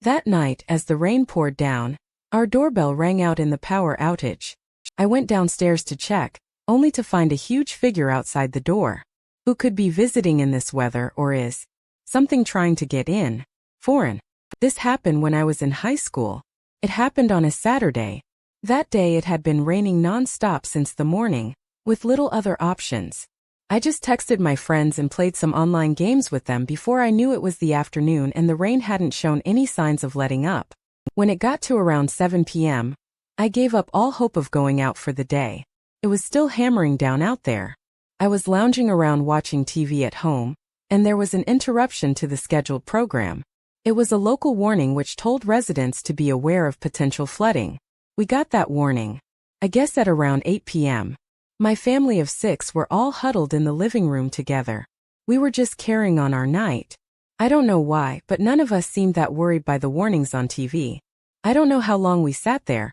That night, as the rain poured down, our doorbell rang out in the power outage. I went downstairs to check, only to find a huge figure outside the door. Who could be visiting in this weather, or is something trying to get in? Foreign. This happened when I was in high school. It happened on a Saturday. That day it had been raining non-stop since the morning, with little other options. I just texted my friends and played some online games with them before I knew it was the afternoon and the rain hadn't shown any signs of letting up. When it got to around 7 p.m., I gave up all hope of going out for the day. It was still hammering down out there. I was lounging around watching TV at home, and there was an interruption to the scheduled program. It was a local warning which told residents to be aware of potential flooding. We got that warning, I guess, at around 8 p.m. My family of 6 were all huddled in the living room together. We were just carrying on our night. I don't know why, but none of us seemed that worried by the warnings on TV. I don't know how long we sat there,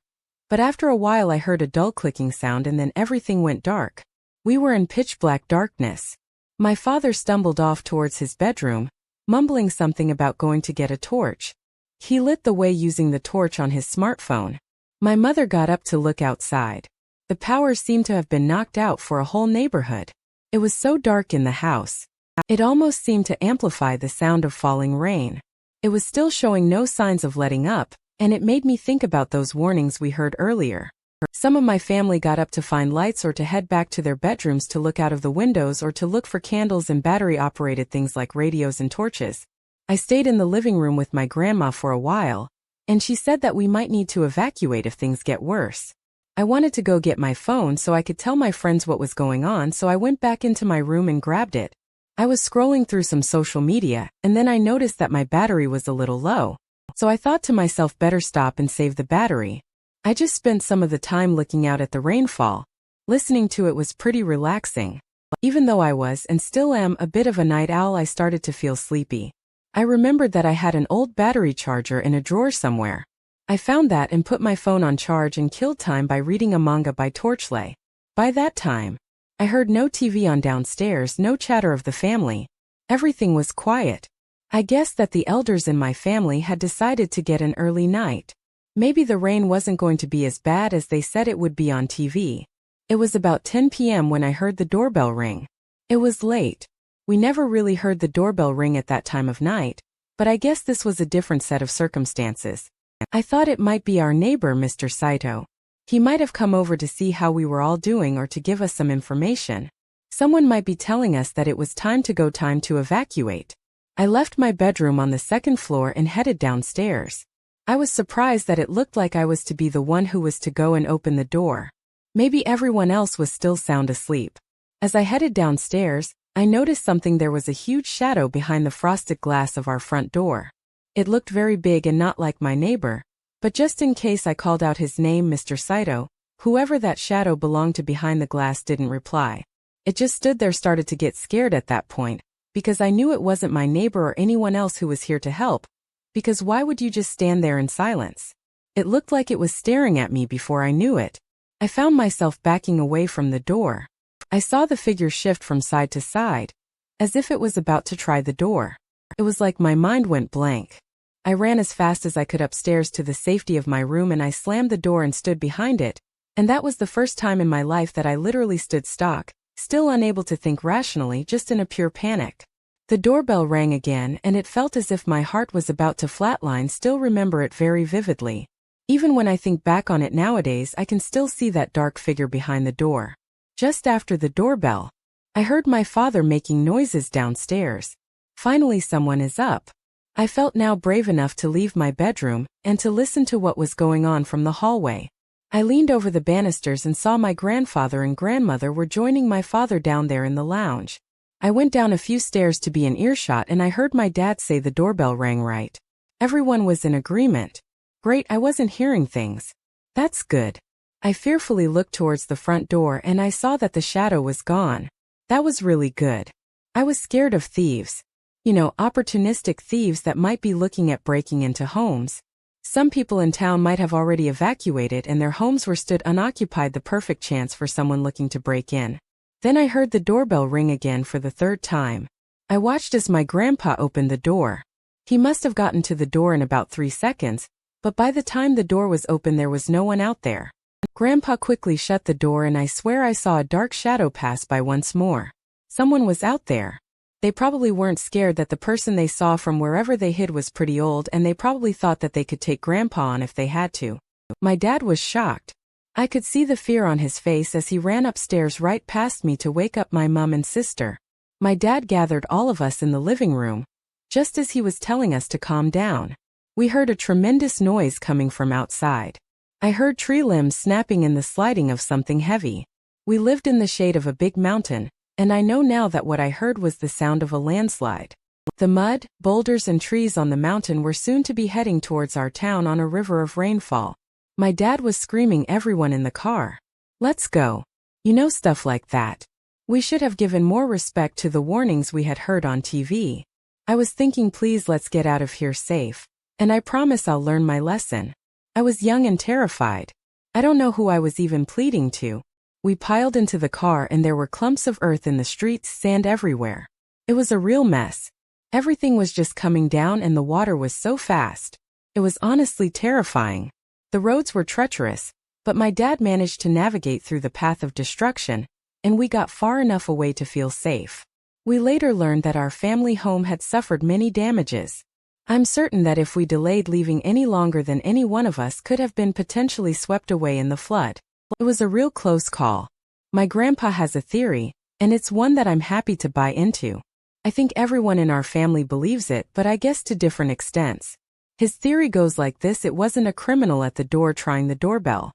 but after a while I heard a dull clicking sound and then everything went dark. We were in pitch black darkness. My father stumbled off towards his bedroom, mumbling something about going to get a torch. He lit the way using the torch on his smartphone. My mother got up to look outside. The power seemed to have been knocked out for a whole neighborhood. It was so dark in the house. It almost seemed to amplify the sound of falling rain. It was still showing no signs of letting up, and it made me think about those warnings we heard earlier. Some of my family got up to find lights or to head back to their bedrooms to look out of the windows or to look for candles and battery-operated things like radios and torches. I stayed in the living room with my grandma for a while, and she said that we might need to evacuate if things get worse. I wanted to go get my phone so I could tell my friends what was going on, so I went back into my room and grabbed it. I was scrolling through some social media, and then I noticed that my battery was a little low. So I thought to myself, better stop and save the battery. I just spent some of the time looking out at the rainfall. Listening to it was pretty relaxing. Even though I was, and still am, a bit of a night owl, I started to feel sleepy. I remembered that I had an old battery charger in a drawer somewhere. I found that and put my phone on charge and killed time by reading a manga by Torchlight. By that time, I heard no TV on downstairs, no chatter of the family. Everything was quiet. I guess that the elders in my family had decided to get an early night. Maybe the rain wasn't going to be as bad as they said it would be on TV. It was about 10 p.m. when I heard the doorbell ring. It was late. We never really heard the doorbell ring at that time of night, but I guess this was a different set of circumstances. I thought it might be our neighbor, Mr. Saito. He might have come over to see how we were all doing or to give us some information. Someone might be telling us that it was time to evacuate. I left my bedroom on the second floor and headed downstairs. I was surprised that it looked like I was to be the one who was to go and open the door. Maybe everyone else was still sound asleep. As I headed downstairs, I noticed something. There was a huge shadow behind the frosted glass of our front door. It looked very big and not like my neighbor, but just in case I called out his name, Mr. Saito, whoever that shadow belonged to behind the glass didn't reply. It just stood there. Started to get scared at that point, because I knew it wasn't my neighbor or anyone else who was here to help, because why would you just stand there in silence? It looked like it was staring at me. Before I knew it, I found myself backing away from the door. I saw the figure shift from side to side, as if it was about to try the door. It was like my mind went blank. I ran as fast as I could upstairs to the safety of my room, and I slammed the door and stood behind it, and that was the first time in my life that I literally stood stock, still unable to think rationally, just in a pure panic. The doorbell rang again, and it felt as if my heart was about to flatline. Still remember it very vividly. Even when I think back on it nowadays, I can still see that dark figure behind the door. Just after the doorbell, I heard my father making noises downstairs. Finally, someone is up. I felt now brave enough to leave my bedroom and to listen to what was going on from the hallway. I leaned over the banisters and saw my grandfather and grandmother were joining my father down there in the lounge. I went down a few stairs to be in earshot, and I heard my dad say the doorbell rang right. Everyone was in agreement. Great, I wasn't hearing things. That's good. I fearfully looked towards the front door and I saw that the shadow was gone. That was really good. I was scared of thieves. Opportunistic thieves that might be looking at breaking into homes. Some people in town might have already evacuated and their homes were stood unoccupied, the perfect chance for someone looking to break in. Then I heard the doorbell ring again for the third time. I watched as my grandpa opened the door. He must have gotten to the door in about 3 seconds, but by the time the door was open there was no one out there. Grandpa quickly shut the door and I swear I saw a dark shadow pass by once more. Someone was out there. They probably weren't scared that the person they saw from wherever they hid was pretty old, and they probably thought that they could take Grandpa on if they had to. My dad was shocked. I could see the fear on his face as he ran upstairs right past me to wake up my mom and sister. My dad gathered all of us in the living room. Just as he was telling us to calm down, we heard a tremendous noise coming from outside. I heard tree limbs snapping and the sliding of something heavy. We lived in the shade of a big mountain, and I know now that what I heard was the sound of a landslide. The mud, boulders and trees on the mountain were soon to be heading towards our town on a river of rainfall. My dad was screaming everyone in the car, "Let's go." You know, stuff like that. We should have given more respect to the warnings we had heard on TV. I was thinking, please let's get out of here safe, and I promise I'll learn my lesson. I was young and terrified. I don't know who I was even pleading to. We piled into the car and there were clumps of earth in the streets, sand everywhere. It was a real mess. Everything was just coming down and the water was so fast. It was honestly terrifying. The roads were treacherous, but my dad managed to navigate through the path of destruction, and we got far enough away to feel safe. We later learned that our family home had suffered many damages. I'm certain that if we delayed leaving any longer than any one of us could have been potentially swept away in the flood. It was a real close call. My grandpa has a theory, and it's one that I'm happy to buy into. I think everyone in our family believes it, but I guess to different extents. His theory goes like this: it wasn't a criminal at the door trying the doorbell.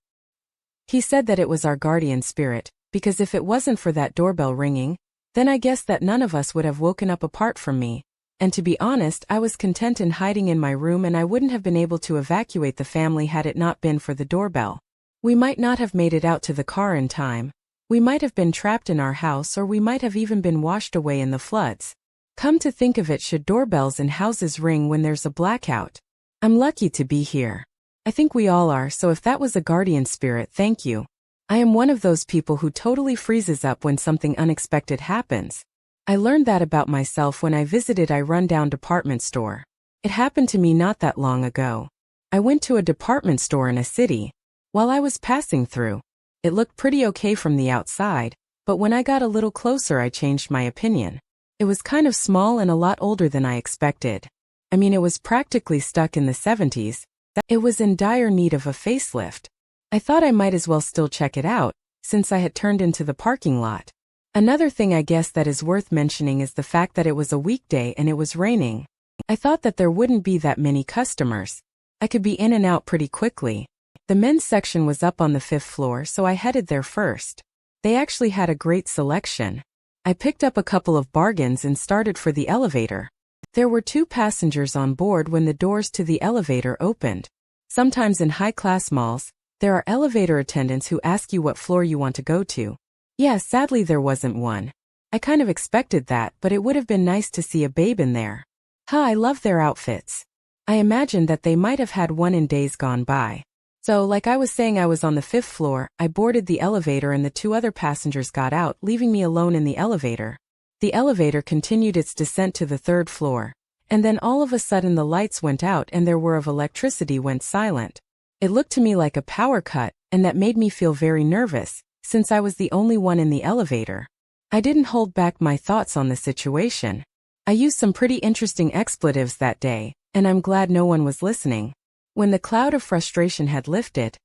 He said that it was our guardian spirit, because if it wasn't for that doorbell ringing, then I guess that none of us would have woken up apart from me. And to be honest, I was content in hiding in my room, and I wouldn't have been able to evacuate the family had it not been for the doorbell. We might not have made it out to the car in time. We might have been trapped in our house, or we might have even been washed away in the floods. Come to think of it, should doorbells in houses ring when there's a blackout? I'm lucky to be here. I think we all are, so if that was a guardian spirit, thank you. I am one of those people who totally freezes up when something unexpected happens. I learned that about myself when I visited a rundown department store. It happened to me not that long ago. I went to a department store in a city. While I was passing through, it looked pretty okay from the outside, but when I got a little closer I changed my opinion. It was kind of small and a lot older than I expected. I mean, it was practically stuck in the 70s. It was in dire need of a facelift. I thought I might as well still check it out, since I had turned into the parking lot. Another thing I guess that is worth mentioning is the fact that it was a weekday and it was raining. I thought that there wouldn't be that many customers. I could be in and out pretty quickly. The men's section was up on the 5th floor, so I headed there first. They actually had a great selection. I picked up a couple of bargains and started for the elevator. There were 2 passengers on board when the doors to the elevator opened. Sometimes in high-class malls, there are elevator attendants who ask you what floor you want to go to. Yeah, sadly there wasn't one. I kind of expected that, but it would have been nice to see a babe in there. I love their outfits. I imagined that they might have had one in days gone by. So, like I was saying, I was on the 5th floor, I boarded the elevator and the 2 other passengers got out, leaving me alone in the elevator. The elevator continued its descent to the 3rd floor, and then all of a sudden the lights went out and their whir of electricity went silent. It looked to me like a power cut, and that made me feel very nervous, since I was the only one in the elevator. I didn't hold back my thoughts on the situation. I used some pretty interesting expletives that day, and I'm glad no one was listening. When the cloud of frustration had lifted,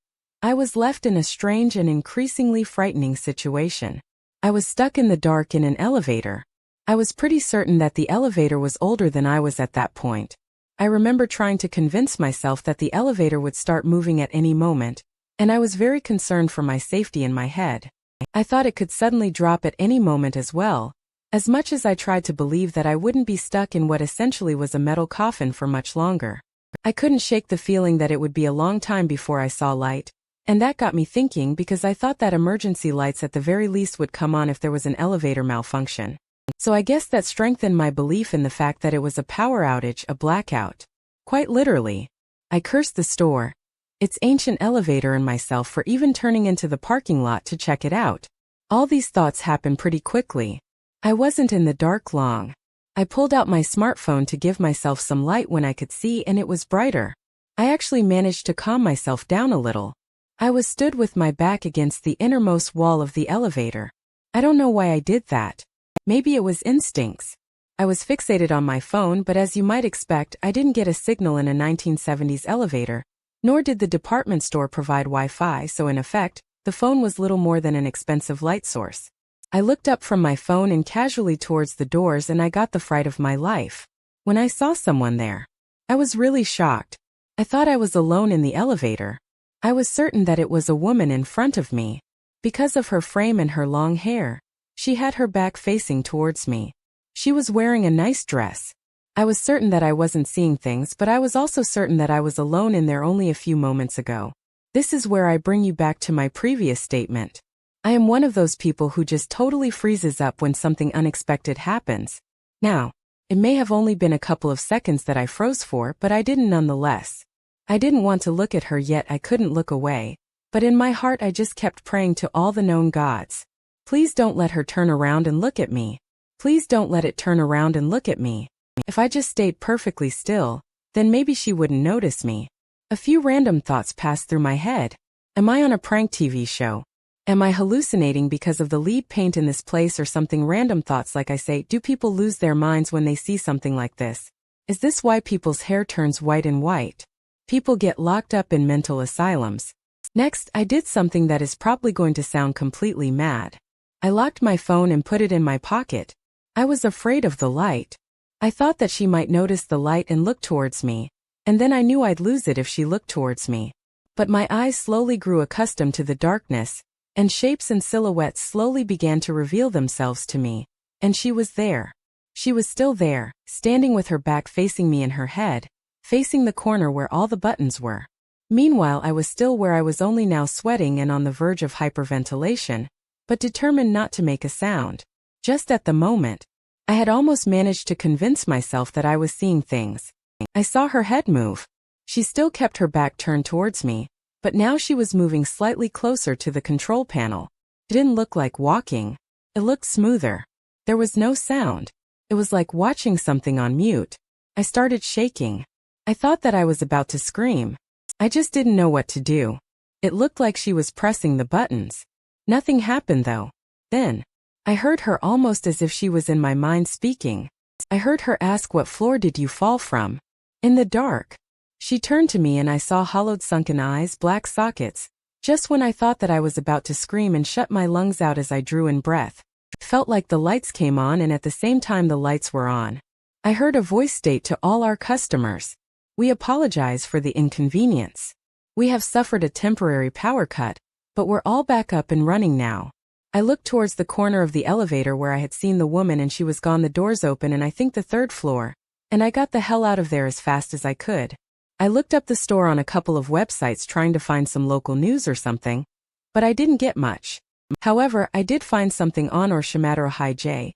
I was left in a strange and increasingly frightening situation. I was stuck in the dark in an elevator. I was pretty certain that the elevator was older than I was at that point. I remember trying to convince myself that the elevator would start moving at any moment, and I was very concerned for my safety in my head. I thought it could suddenly drop at any moment as well, as much as I tried to believe that I wouldn't be stuck in what essentially was a metal coffin for much longer. I couldn't shake the feeling that it would be a long time before I saw light, and that got me thinking because I thought that emergency lights at the very least would come on if there was an elevator malfunction. So I guess that strengthened my belief in the fact that it was a power outage, a blackout. Quite literally. I cursed the store, its ancient elevator, and myself for even turning into the parking lot to check it out. All these thoughts happened pretty quickly. I wasn't in the dark long. I pulled out my smartphone to give myself some light when I could see, and it was brighter. I actually managed to calm myself down a little. I was stood with my back against the innermost wall of the elevator. I don't know why I did that. Maybe it was instincts. I was fixated on my phone, but as you might expect, I didn't get a signal in a 1970s elevator, nor did the department store provide Wi-Fi, so in effect, the phone was little more than an expensive light source. I looked up from my phone and casually towards the doors, and I got the fright of my life when I saw someone there. I was really shocked. I thought I was alone in the elevator. I was certain that it was a woman in front of me. Because of her frame and her long hair, she had her back facing towards me. She was wearing a nice dress. I was certain that I wasn't seeing things, but I was also certain that I was alone in there only a few moments ago. This is where I bring you back to my previous statement. I am one of those people who just totally freezes up when something unexpected happens. Now, it may have only been a couple of seconds that I froze for, but I didn't nonetheless. I didn't want to look at her, yet I couldn't look away. But in my heart I just kept praying to all the known gods. Please don't let her turn around and look at me. Please don't let it turn around and look at me. If I just stayed perfectly still, then maybe she wouldn't notice me. A few random thoughts passed through my head. Am I on a prank TV show? Am I hallucinating because of the lead paint in this place or something? Random thoughts like I say, do people lose their minds when they see something like this? Is this why people's hair turns white and white? People get locked up in mental asylums. Next, I did something that is probably going to sound completely mad. I locked my phone and put it in my pocket. I was afraid of the light. I thought that she might notice the light and look towards me, and then I knew I'd lose it if she looked towards me. But my eyes slowly grew accustomed to the darkness, and shapes and silhouettes slowly began to reveal themselves to me, and she was there. She was still there, standing with her back facing me and her head facing the corner where all the buttons were. Meanwhile, I was still where I was, only now sweating and on the verge of hyperventilation, but determined not to make a sound. Just at the moment, I had almost managed to convince myself that I was seeing things. I saw her head move. She still kept her back turned towards me, but now she was moving slightly closer to the control panel. It didn't look like walking. It looked smoother. There was no sound. It was like watching something on mute. I started shaking. I thought that I was about to scream. I just didn't know what to do. It looked like she was pressing the buttons. Nothing happened though. Then, I heard her almost as if she was in my mind speaking. I heard her ask, "What floor did you fall from?" In the dark. She turned to me and I saw hollowed sunken eyes, black sockets. Just when I thought that I was about to scream and shut my lungs out as I drew in breath. Felt like the lights came on, and at the same time the lights were on. I heard a voice state to all our customers, "We apologize for the inconvenience. We have suffered a temporary power cut, but we're all back up and running now." I looked towards the corner of the elevator where I had seen the woman, and she was gone. The doors open and I think the third floor, and I got the hell out of there as fast as I could. I looked up the store on a couple of websites trying to find some local news or something, but I didn't get much. However, I did find something on Oshimataro Hi-J.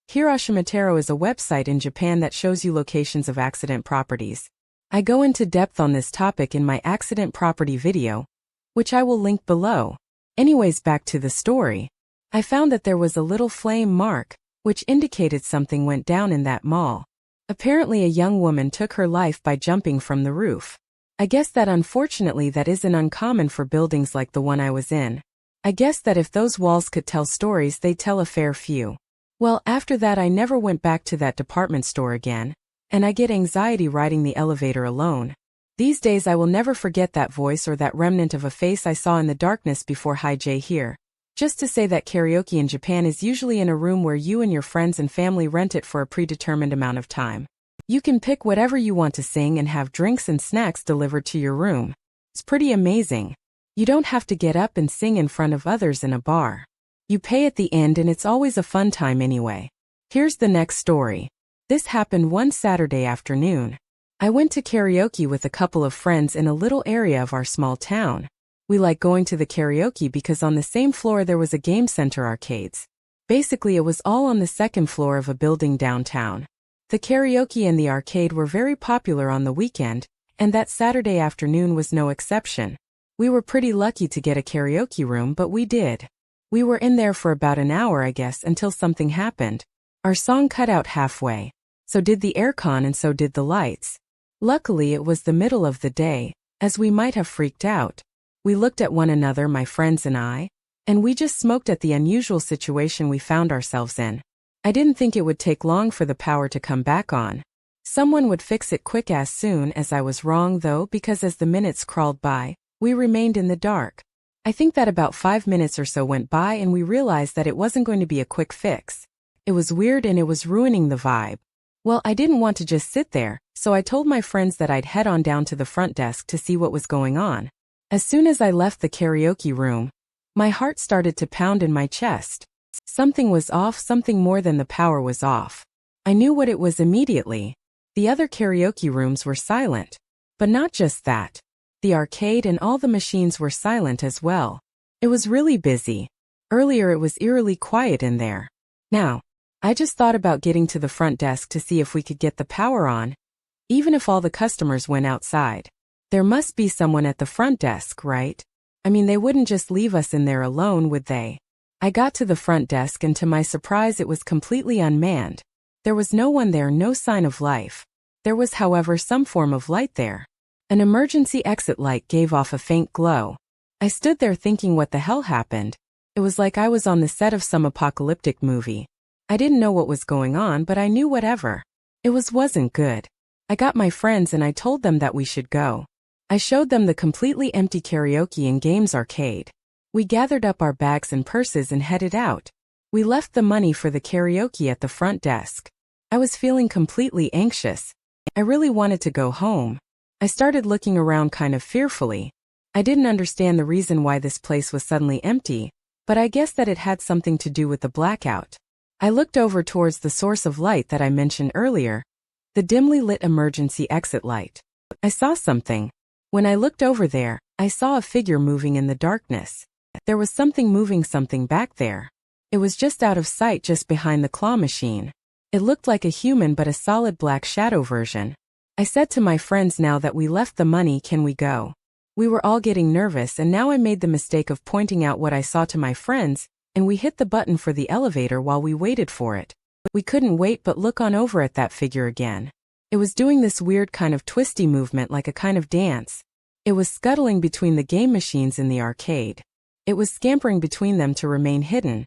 Here, Oshimataro is a website in Japan that shows you locations of accident properties. I go into depth on this topic in my accident property video, which I will link below. Anyways, back to the story. I found that there was a little flame mark, which indicated something went down in that mall. Apparently a young woman took her life by jumping from the roof. I guess that unfortunately that isn't uncommon for buildings like the one I was in. I guess that if those walls could tell stories, they tell a fair few. Well, after that I never went back to that department store again, and I get anxiety riding the elevator alone. These days I will never forget that voice or that remnant of a face I saw in the darkness before Hi-J here. Just to say that karaoke in Japan is usually in a room where you and your friends and family rent it for a predetermined amount of time. You can pick whatever you want to sing and have drinks and snacks delivered to your room. It's pretty amazing. You don't have to get up and sing in front of others in a bar. You pay at the end and it's always a fun time anyway. Here's the next story. This happened one Saturday afternoon. I went to karaoke with a couple of friends in a little area of our small town. We like going to the karaoke because on the same floor there was a game center arcades. Basically it was all on the second floor of a building downtown. The karaoke and the arcade were very popular on the weekend, and that Saturday afternoon was no exception. We were pretty lucky to get a karaoke room, but we did. We were in there for about an hour, I guess, until something happened. Our song cut out halfway. So did the aircon and so did the lights. Luckily it was the middle of the day, as we might have freaked out. We looked at one another, my friends and I, and we just smoked at the unusual situation we found ourselves in. I didn't think it would take long for the power to come back on. Someone would fix it quick as soon as I was wrong though, because as the minutes crawled by, we remained in the dark. I think that about 5 minutes or so went by and we realized that it wasn't going to be a quick fix. It was weird and it was ruining the vibe. Well, I didn't want to just sit there, so I told my friends that I'd head on down to the front desk to see what was going on. As soon as I left the karaoke room, my heart started to pound in my chest. Something was off, something more than the power was off. I knew what it was immediately. The other karaoke rooms were silent. But not just that. The arcade and all the machines were silent as well. It was really busy. Earlier it was eerily quiet in there. Now, I just thought about getting to the front desk to see if we could get the power on, even if all the customers went outside. There must be someone at the front desk, right? I mean, they wouldn't just leave us in there alone, would they? I got to the front desk and to my surprise it was completely unmanned. There was no one there, no sign of life. There was, however, some form of light there. An emergency exit light gave off a faint glow. I stood there thinking, what the hell happened? It was like I was on the set of some apocalyptic movie. I didn't know what was going on, but I knew whatever. It wasn't good. I got my friends and I told them that we should go. I showed them the completely empty karaoke and games arcade. We gathered up our bags and purses and headed out. We left the money for the karaoke at the front desk. I was feeling completely anxious. I really wanted to go home. I started looking around kind of fearfully. I didn't understand the reason why this place was suddenly empty, but I guess that it had something to do with the blackout. I looked over towards the source of light that I mentioned earlier, the dimly lit emergency exit light. I saw something. When I looked over there, I saw a figure moving in the darkness. There was something moving something back there. It was just out of sight just behind the claw machine. It looked like a human but a solid black shadow version. I said to my friends, now that we left the money, can we go? We were all getting nervous and now I made the mistake of pointing out what I saw to my friends, and we hit the button for the elevator while we waited for it. We couldn't wait but look on over at that figure again. It was doing this weird kind of twisty movement like a kind of dance. It was scuttling between the game machines in the arcade. It was scampering between them to remain hidden,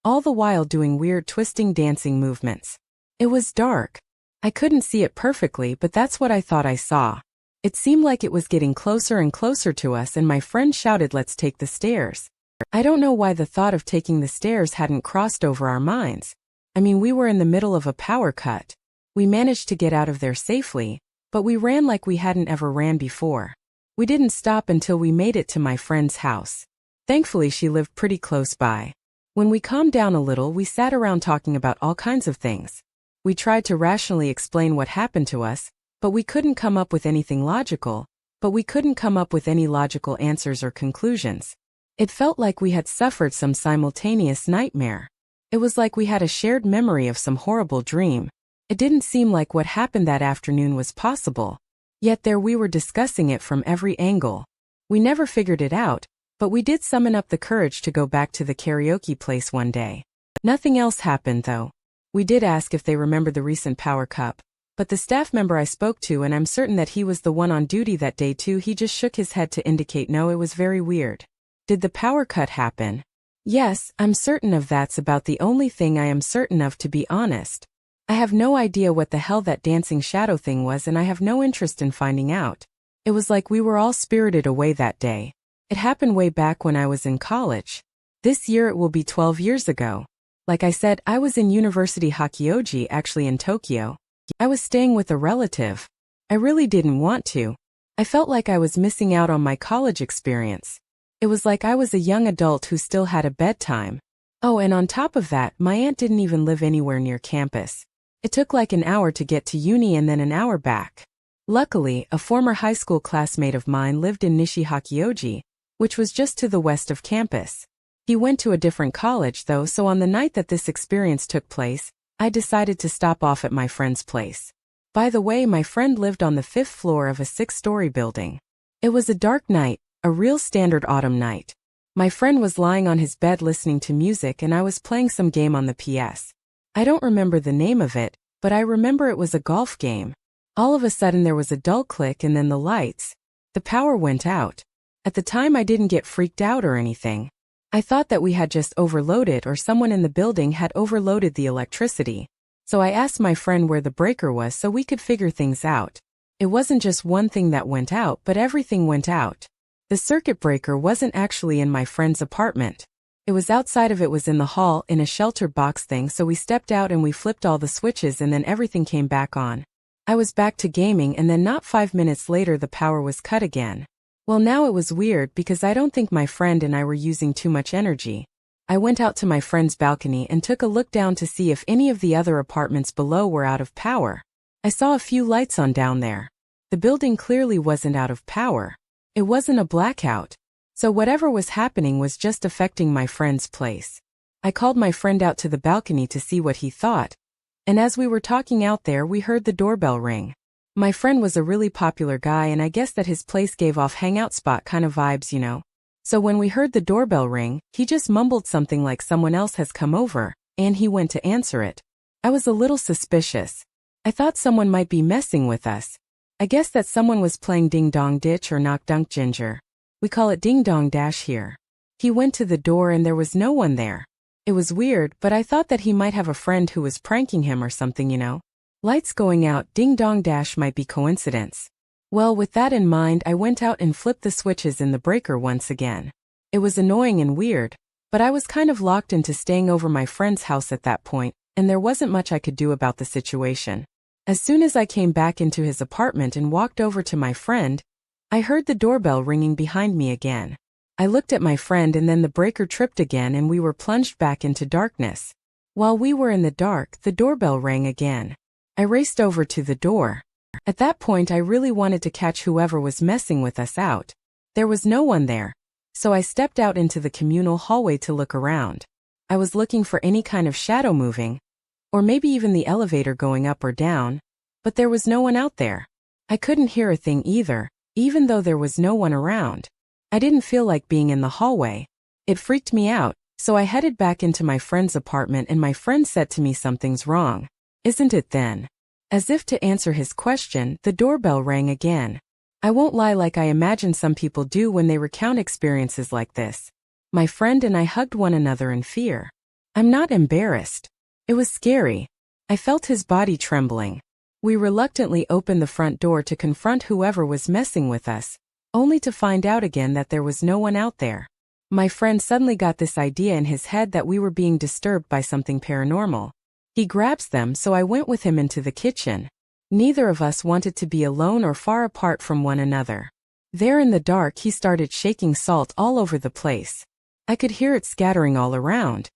all the while doing weird twisting dancing movements. It was dark. I couldn't see it perfectly, but that's what I thought I saw. It seemed like it was getting closer and closer to us and my friend shouted, "Let's take the stairs." I don't know why the thought of taking the stairs hadn't crossed over our minds. I mean, we were in the middle of a power cut. We managed to get out of there safely, but we ran like we hadn't ever ran before. We didn't stop until we made it to my friend's house. Thankfully, she lived pretty close by. When we calmed down a little, we sat around talking about all kinds of things. We tried to rationally explain what happened to us, but we couldn't come up with anything logical, any logical answers or conclusions. It felt like we had suffered some simultaneous nightmare. It was like we had a shared memory of some horrible dream. It didn't seem like what happened that afternoon was possible. Yet there we were discussing it from every angle. We never figured it out, but we did summon up the courage to go back to the karaoke place one day. Nothing else happened though. We did ask if they remembered the recent power cut, but the staff member I spoke to, and I'm certain that he was the one on duty that day too, he just shook his head to indicate no, it was very weird. Did the power cut happen? Yes, I'm certain of that's about the only thing I am certain of, to be honest. I have no idea what the hell that dancing shadow thing was and I have no interest in finding out. It was like we were all spirited away that day. It happened way back when I was in college. This year it will be 12 years ago. Like I said, I was in University Hakkyoji, actually in Tokyo. I was staying with a relative. I really didn't want to. I felt like I was missing out on my college experience. It was like I was a young adult who still had a bedtime. Oh, and on top of that, my aunt didn't even live anywhere near campus. It took like an hour to get to uni and then an hour back. Luckily, a former high school classmate of mine lived in Nishi Hakkyoji, which was just to the west of campus. He went to a different college though, so on the night that this experience took place, I decided to stop off at my friend's place. By the way, my friend lived on the 5th floor of a 6-story building. It was a dark night, a real standard autumn night. My friend was lying on his bed listening to music and I was playing some game on the PS. I don't remember the name of it, but I remember it was a golf game. All of a sudden there was a dull click and then the power went out. At the time I didn't get freaked out or anything. I thought that we had just overloaded or someone in the building had overloaded the electricity. So I asked my friend where the breaker was so we could figure things out. It wasn't just one thing that went out, but everything went out. The circuit breaker wasn't actually in my friend's apartment. It was outside of it, was in the hall in a shelter box thing, so we stepped out and we flipped all the switches and then everything came back on. I was back to gaming and then not 5 minutes later the power was cut again. Well, now it was weird because I don't think my friend and I were using too much energy. I went out to my friend's balcony and took a look down to see if any of the other apartments below were out of power. I saw a few lights on down there. The building clearly wasn't out of power. It wasn't a blackout. So whatever was happening was just affecting my friend's place. I called my friend out to the balcony to see what he thought. And as we were talking out there, we heard the doorbell ring. My friend was a really popular guy and I guess that his place gave off hangout spot kind of vibes, you know. So when we heard the doorbell ring, he just mumbled something like someone else has come over, and he went to answer it. I was a little suspicious. I thought someone might be messing with us. I guess that someone was playing Ding Dong Ditch or Knock Dunk Ginger. We call it Ding Dong Dash here. He went to the door and there was no one there. It was weird, but I thought that he might have a friend who was pranking him or something, you know. Lights going out, Ding Dong Dash might be coincidence. Well, with that in mind, I went out and flipped the switches in the breaker once again. It was annoying and weird, but I was kind of locked into staying over my friend's house at that point, and there wasn't much I could do about the situation. As soon as I came back into his apartment and walked over to my friend, I heard the doorbell ringing behind me again. I looked at my friend and then the breaker tripped again and we were plunged back into darkness. While we were in the dark, the doorbell rang again. I raced over to the door. At that point I really wanted to catch whoever was messing with us out. There was no one there. So I stepped out into the communal hallway to look around. I was looking for any kind of shadow moving, or maybe even the elevator going up or down, but there was no one out there. I couldn't hear a thing either, even though there was no one around. I didn't feel like being in the hallway. It freaked me out, so I headed back into my friend's apartment and my friend said to me, "Something's wrong, isn't it then?" As if to answer his question, the doorbell rang again. I won't lie, like I imagine some people do when they recount experiences like this. My friend and I hugged one another in fear. I'm not embarrassed. It was scary. I felt his body trembling. We reluctantly opened the front door to confront whoever was messing with us, only to find out again that there was no one out there. My friend suddenly got this idea in his head that we were being disturbed by something paranormal. He grabs them, so I went with him into the kitchen. Neither of us wanted to be alone or far apart from one another. There in the dark, he started shaking salt all over the place. I could hear it scattering all around.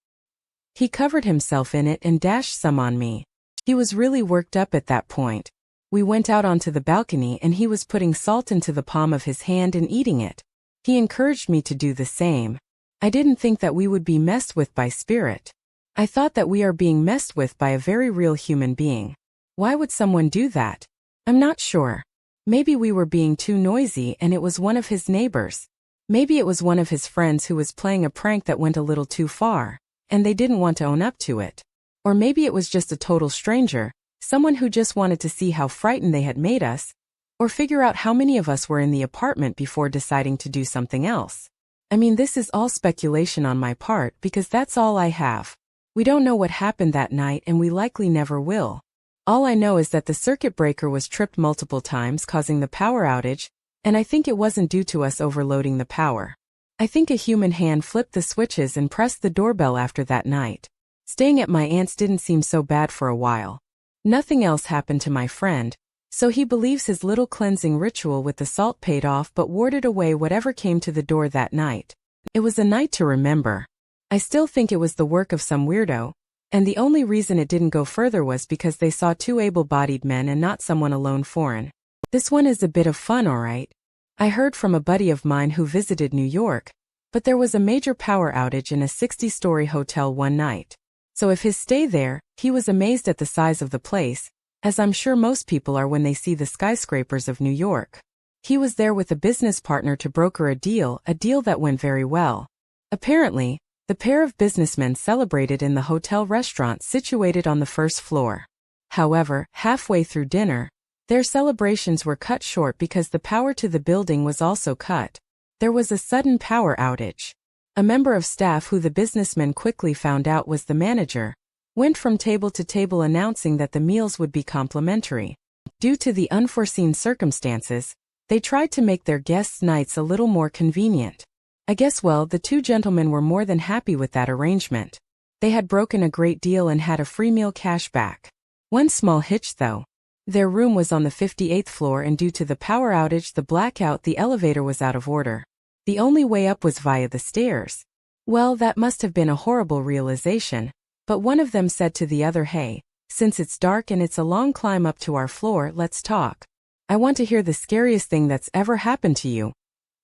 He covered himself in it and dashed some on me. He was really worked up at that point. We went out onto the balcony and he was putting salt into the palm of his hand and eating it. He encouraged me to do the same. I didn't think that we would be messed with by spirit. I thought that we are being messed with by a very real human being. Why would someone do that? I'm not sure. Maybe we were being too noisy and it was one of his neighbors. Maybe it was one of his friends who was playing a prank that went a little too far, and they didn't want to own up to it. Or maybe it was just a total stranger, someone who just wanted to see how frightened they had made us, or figure out how many of us were in the apartment before deciding to do something else. I mean, this is all speculation on my part because that's all I have. We don't know what happened that night and we likely never will. All I know is that the circuit breaker was tripped multiple times, causing the power outage, and I think it wasn't due to us overloading the power. I think a human hand flipped the switches and pressed the doorbell after that night. Staying at my aunt's didn't seem so bad for a while. Nothing else happened to my friend, so he believes his little cleansing ritual with the salt paid off but warded away whatever came to the door that night. It was a night to remember. I still think it was the work of some weirdo, and the only reason it didn't go further was because they saw two able-bodied men and not someone alone foreign. This one is a bit of fun, alright. I heard from a buddy of mine who visited New York, but there was a major power outage in a 60-story hotel one night. So if his stay there, he was amazed at the size of the place, as I'm sure most people are when they see the skyscrapers of New York. He was there with a business partner to broker a deal that went very well. Apparently, the pair of businessmen celebrated in the hotel restaurant situated on the first floor. However, halfway through dinner, their celebrations were cut short because the power to the building was also cut. There was a sudden power outage. A member of staff who the businessman quickly found out was the manager, went from table to table announcing that the meals would be complimentary. Due to the unforeseen circumstances, they tried to make their guests' nights a little more convenient. I guess the two gentlemen were more than happy with that arrangement. They had broken a great deal and had a free meal cash back. One small hitch though. Their room was on the 58th floor and due to the power outage, the blackout, the elevator was out of order. The only way up was via the stairs. Well, that must have been a horrible realization, but one of them said to the other, "Hey, since it's dark and it's a long climb up to our floor, let's talk. I want to hear the scariest thing that's ever happened to you.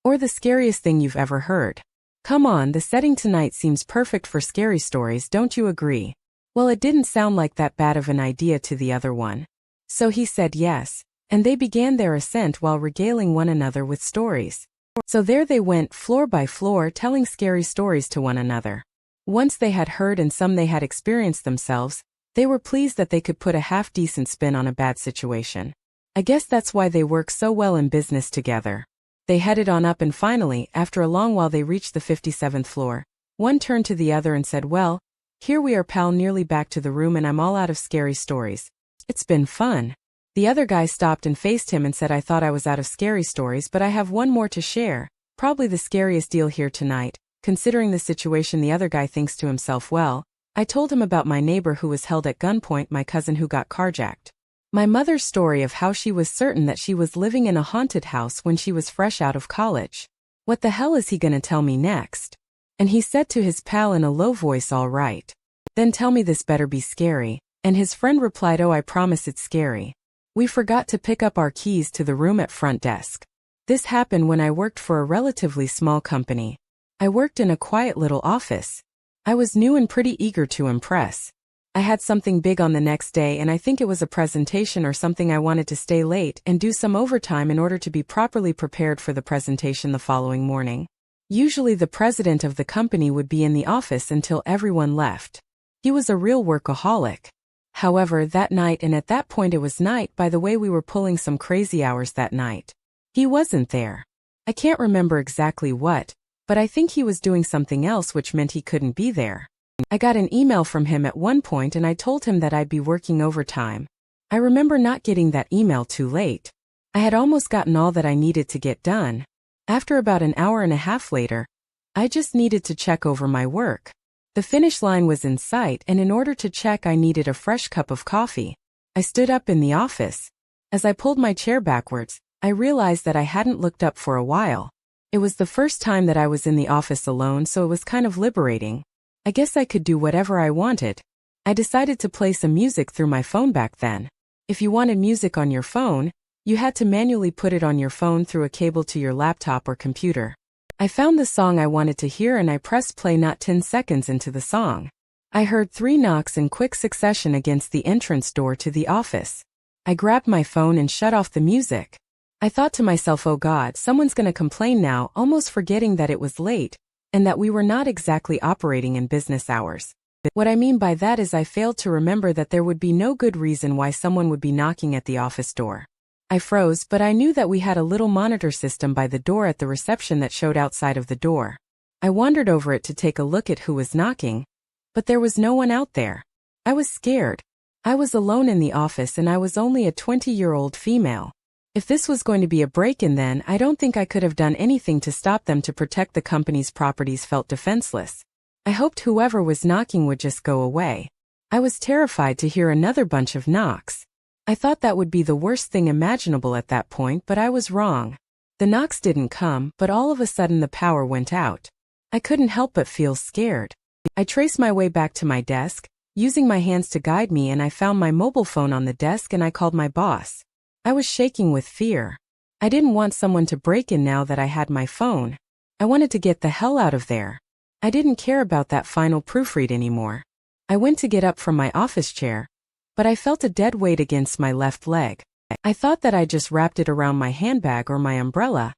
Or the scariest thing you've ever heard. Come on, the setting tonight seems perfect for scary stories, don't you agree?" Well, it didn't sound like that bad of an idea to the other one. So he said yes, and they began their ascent while regaling one another with stories. So there they went, floor by floor, telling scary stories to one another. Once they had heard and some they had experienced themselves, they were pleased that they could put a half-decent spin on a bad situation. I guess that's why they work so well in business together. They headed on up and finally, after a long while they reached the 57th floor. One turned to the other and said, "Well, here we are, pal, nearly back to the room and I'm all out of scary stories. It's been fun." The other guy stopped and faced him and said, "I thought I was out of scary stories, but I have one more to share. Probably the scariest deal here tonight." Considering the situation, the other guy thinks to himself, "Well, I told him about my neighbor who was held at gunpoint, my cousin who got carjacked. My mother's story of how she was certain that she was living in a haunted house when she was fresh out of college. What the hell is he gonna tell me next?" And he said to his pal in a low voice, "All right. Then tell me, this better be scary." And his friend replied, "Oh, I promise it's scary. We forgot to pick up our keys to the room at front desk. This happened when I worked for a relatively small company. I worked in a quiet little office. I was new and pretty eager to impress. I had something big on the next day and I think it was a presentation or something. I wanted to stay late and do some overtime in order to be properly prepared for the presentation the following morning. Usually the president of the company would be in the office until everyone left. He was a real workaholic. However, that night, and at that point it was night, by the way, we were pulling some crazy hours that night. He wasn't there. I can't remember exactly what, but I think he was doing something else, which meant he couldn't be there. I got an email from him at one point and I told him that I'd be working overtime. I remember not getting that email too late. I had almost gotten all that I needed to get done. After about an hour and a half later, I just needed to check over my work. The finish line was in sight, and in order to check I needed a fresh cup of coffee. I stood up in the office. As I pulled my chair backwards, I realized that I hadn't looked up for a while. It was the first time that I was in the office alone, so it was kind of liberating. I guess I could do whatever I wanted. I decided to play some music through my phone back then. If you wanted music on your phone, you had to manually put it on your phone through a cable to your laptop or computer. I found the song I wanted to hear and I pressed play. Not 10 seconds into the song, I heard 3 knocks in quick succession against the entrance door to the office. I grabbed my phone and shut off the music. I thought to myself, oh God, someone's gonna complain now, almost forgetting that it was late and that we were not exactly operating in business hours. What I mean by that is I failed to remember that there would be no good reason why someone would be knocking at the office door. I froze, but I knew that we had a little monitor system by the door at the reception that showed outside of the door. I wandered over it to take a look at who was knocking, but there was no one out there. I was scared. I was alone in the office and I was only a 20-year-old female. If this was going to be a break-in, then I don't think I could have done anything to stop them. To protect the company's properties, felt defenseless. I hoped whoever was knocking would just go away. I was terrified to hear another bunch of knocks. I thought that would be the worst thing imaginable at that point, but I was wrong. The knocks didn't come, but all of a sudden the power went out. I couldn't help but feel scared. I traced my way back to my desk, using my hands to guide me, and I found my mobile phone on the desk and I called my boss. I was shaking with fear. I didn't want someone to break in now that I had my phone. I wanted to get the hell out of there. I didn't care about that final proofread anymore. I went to get up from my office chair, but I felt a dead weight against my left leg. I thought that I just wrapped it around my handbag or my umbrella,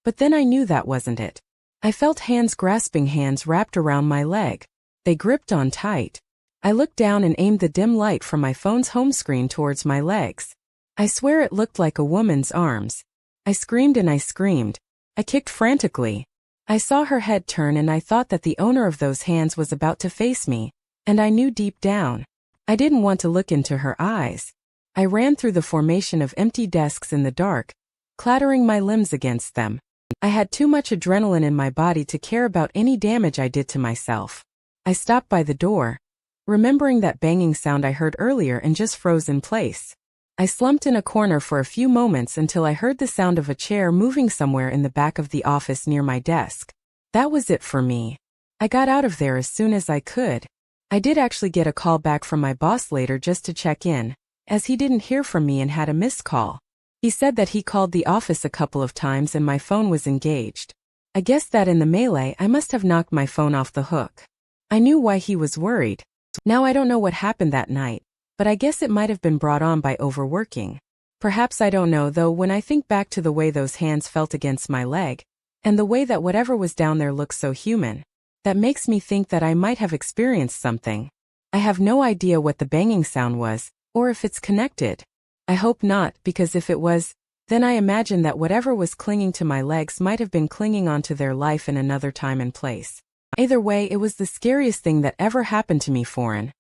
but then I knew that wasn't it. I felt hands grasping hands wrapped around my leg. They gripped on tight. I looked down and aimed the dim light from my phone's home screen towards my legs. I swear it looked like a woman's arms. I screamed and I screamed. I kicked frantically. I saw her head turn and I thought that the owner of those hands was about to face me, and I knew deep down. I didn't want to look into her eyes. I ran through the formation of empty desks in the dark, clattering my limbs against them. I had too much adrenaline in my body to care about any damage I did to myself. I stopped by the door, remembering that banging sound I heard earlier, and just froze in place. I slumped in a corner for a few moments until I heard the sound of a chair moving somewhere in the back of the office near my desk. That was it for me. I got out of there as soon as I could. I did actually get a call back from my boss later just to check in, as he didn't hear from me and had a missed call. He said that he called the office a couple of times and my phone was engaged. I guess that in the melee I must have knocked my phone off the hook. I knew why he was worried. Now I don't know what happened that night, but I guess it might have been brought on by overworking. Perhaps, I don't know though. When I think back to the way those hands felt against my leg, and the way that whatever was down there looked so human, that makes me think that I might have experienced something. I have no idea what the banging sound was, or if it's connected. I hope not, because if it was, then I imagine that whatever was clinging to my legs might have been clinging onto their life in another time and place. Either way, it was the scariest thing that ever happened to me, foreign.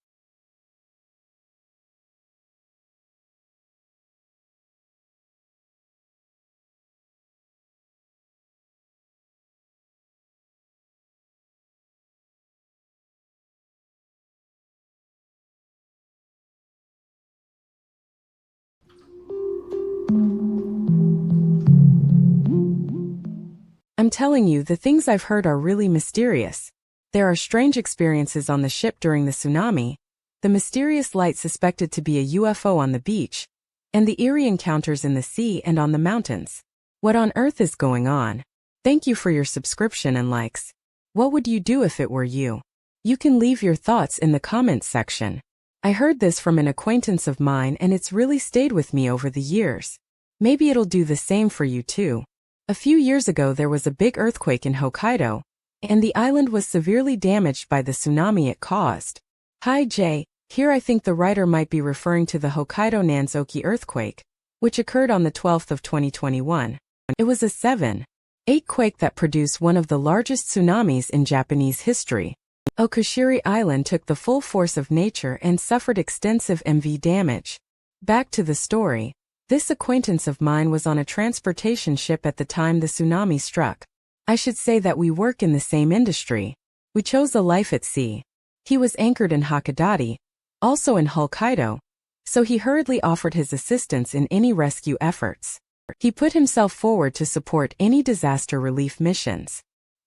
I'm telling you, the things I've heard are really mysterious. There are strange experiences on the ship during the tsunami, the mysterious light suspected to be a UFO on the beach, and the eerie encounters in the sea and on the mountains. What on earth is going on? Thank you for your subscription and likes. What would you do if it were you? You can leave your thoughts in the comments section. I heard this from an acquaintance of mine and it's really stayed with me over the years. Maybe it'll do the same for you too. A few years ago there was a big earthquake in Hokkaido, and the island was severely damaged by the tsunami it caused. Hi Jay, here I think the writer might be referring to the Hokkaido Nanzoki earthquake, which occurred on the 12th of 2021. It was a 7.8 quake that produced one of the largest tsunamis in Japanese history. Okushiri Island took the full force of nature and suffered extensive MV damage. Back to the story. This acquaintance of mine was on a transportation ship at the time the tsunami struck. I should say that we work in the same industry. We chose a life at sea. He was anchored in Hakodate, also in Hokkaido, so he hurriedly offered his assistance in any rescue efforts. He put himself forward to support any disaster relief missions.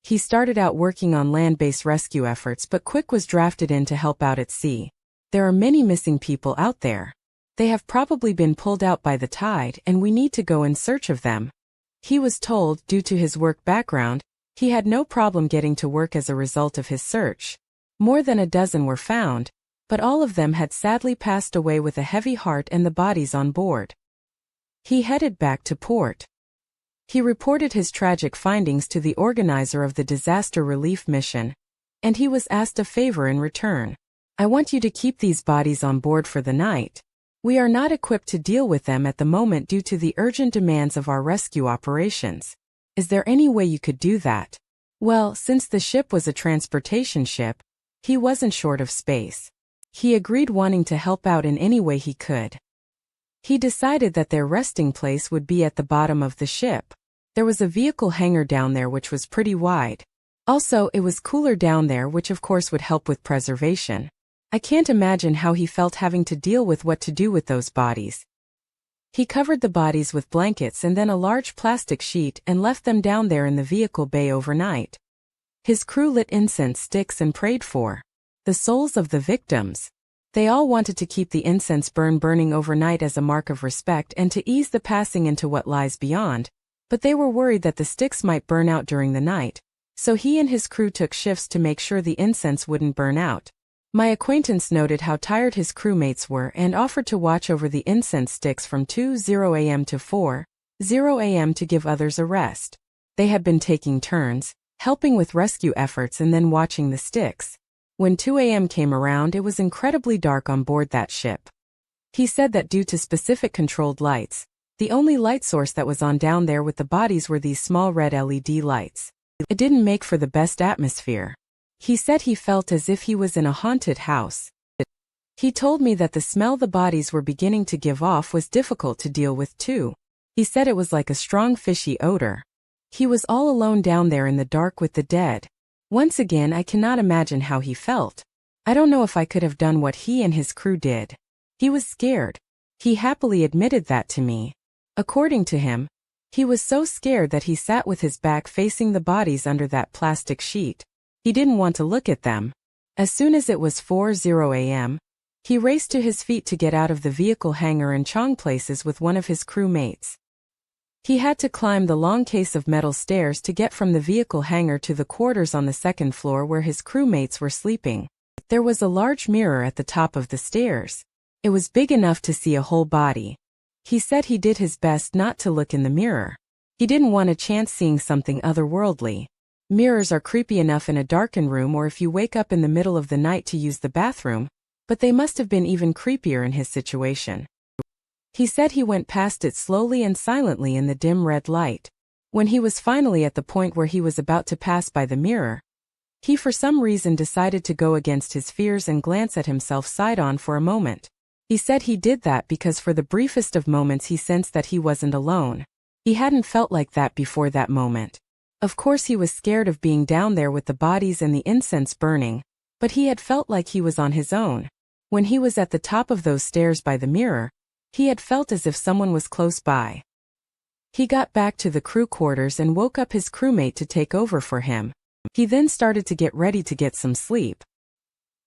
He started out working on land-based rescue efforts but quick was drafted in to help out at sea. There are many missing people out there. They have probably been pulled out by the tide and we need to go in search of them. He was told, due to his work background, he had no problem getting to work as a result of his search. More than a dozen were found, but all of them had sadly passed away with a heavy heart and the bodies on board. He headed back to port. He reported his tragic findings to the organizer of the disaster relief mission, and he was asked a favor in return. I want you to keep these bodies on board for the night. We are not equipped to deal with them at the moment due to the urgent demands of our rescue operations. Is there any way you could do that? Well, since the ship was a transportation ship, he wasn't short of space. He agreed, wanting to help out in any way he could. He decided that their resting place would be at the bottom of the ship. There was a vehicle hangar down there which was pretty wide. Also, it was cooler down there, which of course would help with preservation. I can't imagine how he felt having to deal with what to do with those bodies. He covered the bodies with blankets and then a large plastic sheet and left them down there in the vehicle bay overnight. His crew lit incense sticks and prayed for the souls of the victims. They all wanted to keep the incense burning overnight as a mark of respect and to ease the passing into what lies beyond, but they were worried that the sticks might burn out during the night, so he and his crew took shifts to make sure the incense wouldn't burn out. My acquaintance noted how tired his crewmates were and offered to watch over the incense sticks from 2:00 a.m. to 4:00 a.m. to give others a rest. They had been taking turns, helping with rescue efforts and then watching the sticks. When 2 a.m. came around, it was incredibly dark on board that ship. He said that due to specific controlled lights, the only light source that was on down there with the bodies were these small red LED lights. It didn't make for the best atmosphere. He said he felt as if he was in a haunted house. He told me that the smell the bodies were beginning to give off was difficult to deal with too. He said it was like a strong fishy odor. He was all alone down there in the dark with the dead. Once again, I cannot imagine how he felt. I don't know if I could have done what he and his crew did. He was scared. He happily admitted that to me. According to him, he was so scared that he sat with his back facing the bodies under that plastic sheet. He didn't want to look at them. As soon as it was 4:00 a.m., he raced to his feet to get out of the vehicle hangar in Chong places with one of his crewmates. He had to climb the long case of metal stairs to get from the vehicle hangar to the quarters on the second floor where his crewmates were sleeping. There was a large mirror at the top of the stairs. It was big enough to see a whole body. He said he did his best not to look in the mirror. He didn't want a chance seeing something otherworldly. Mirrors are creepy enough in a darkened room or if you wake up in the middle of the night to use the bathroom, but they must have been even creepier in his situation. He said he went past it slowly and silently in the dim red light. When he was finally at the point where he was about to pass by the mirror, he for some reason decided to go against his fears and glance at himself side-on for a moment. He said he did that because for the briefest of moments he sensed that he wasn't alone. He hadn't felt like that before that moment. Of course he was scared of being down there with the bodies and the incense burning, but he had felt like he was on his own. When he was at the top of those stairs by the mirror, he had felt as if someone was close by. He got back to the crew quarters and woke up his crewmate to take over for him. He then started to get ready to get some sleep.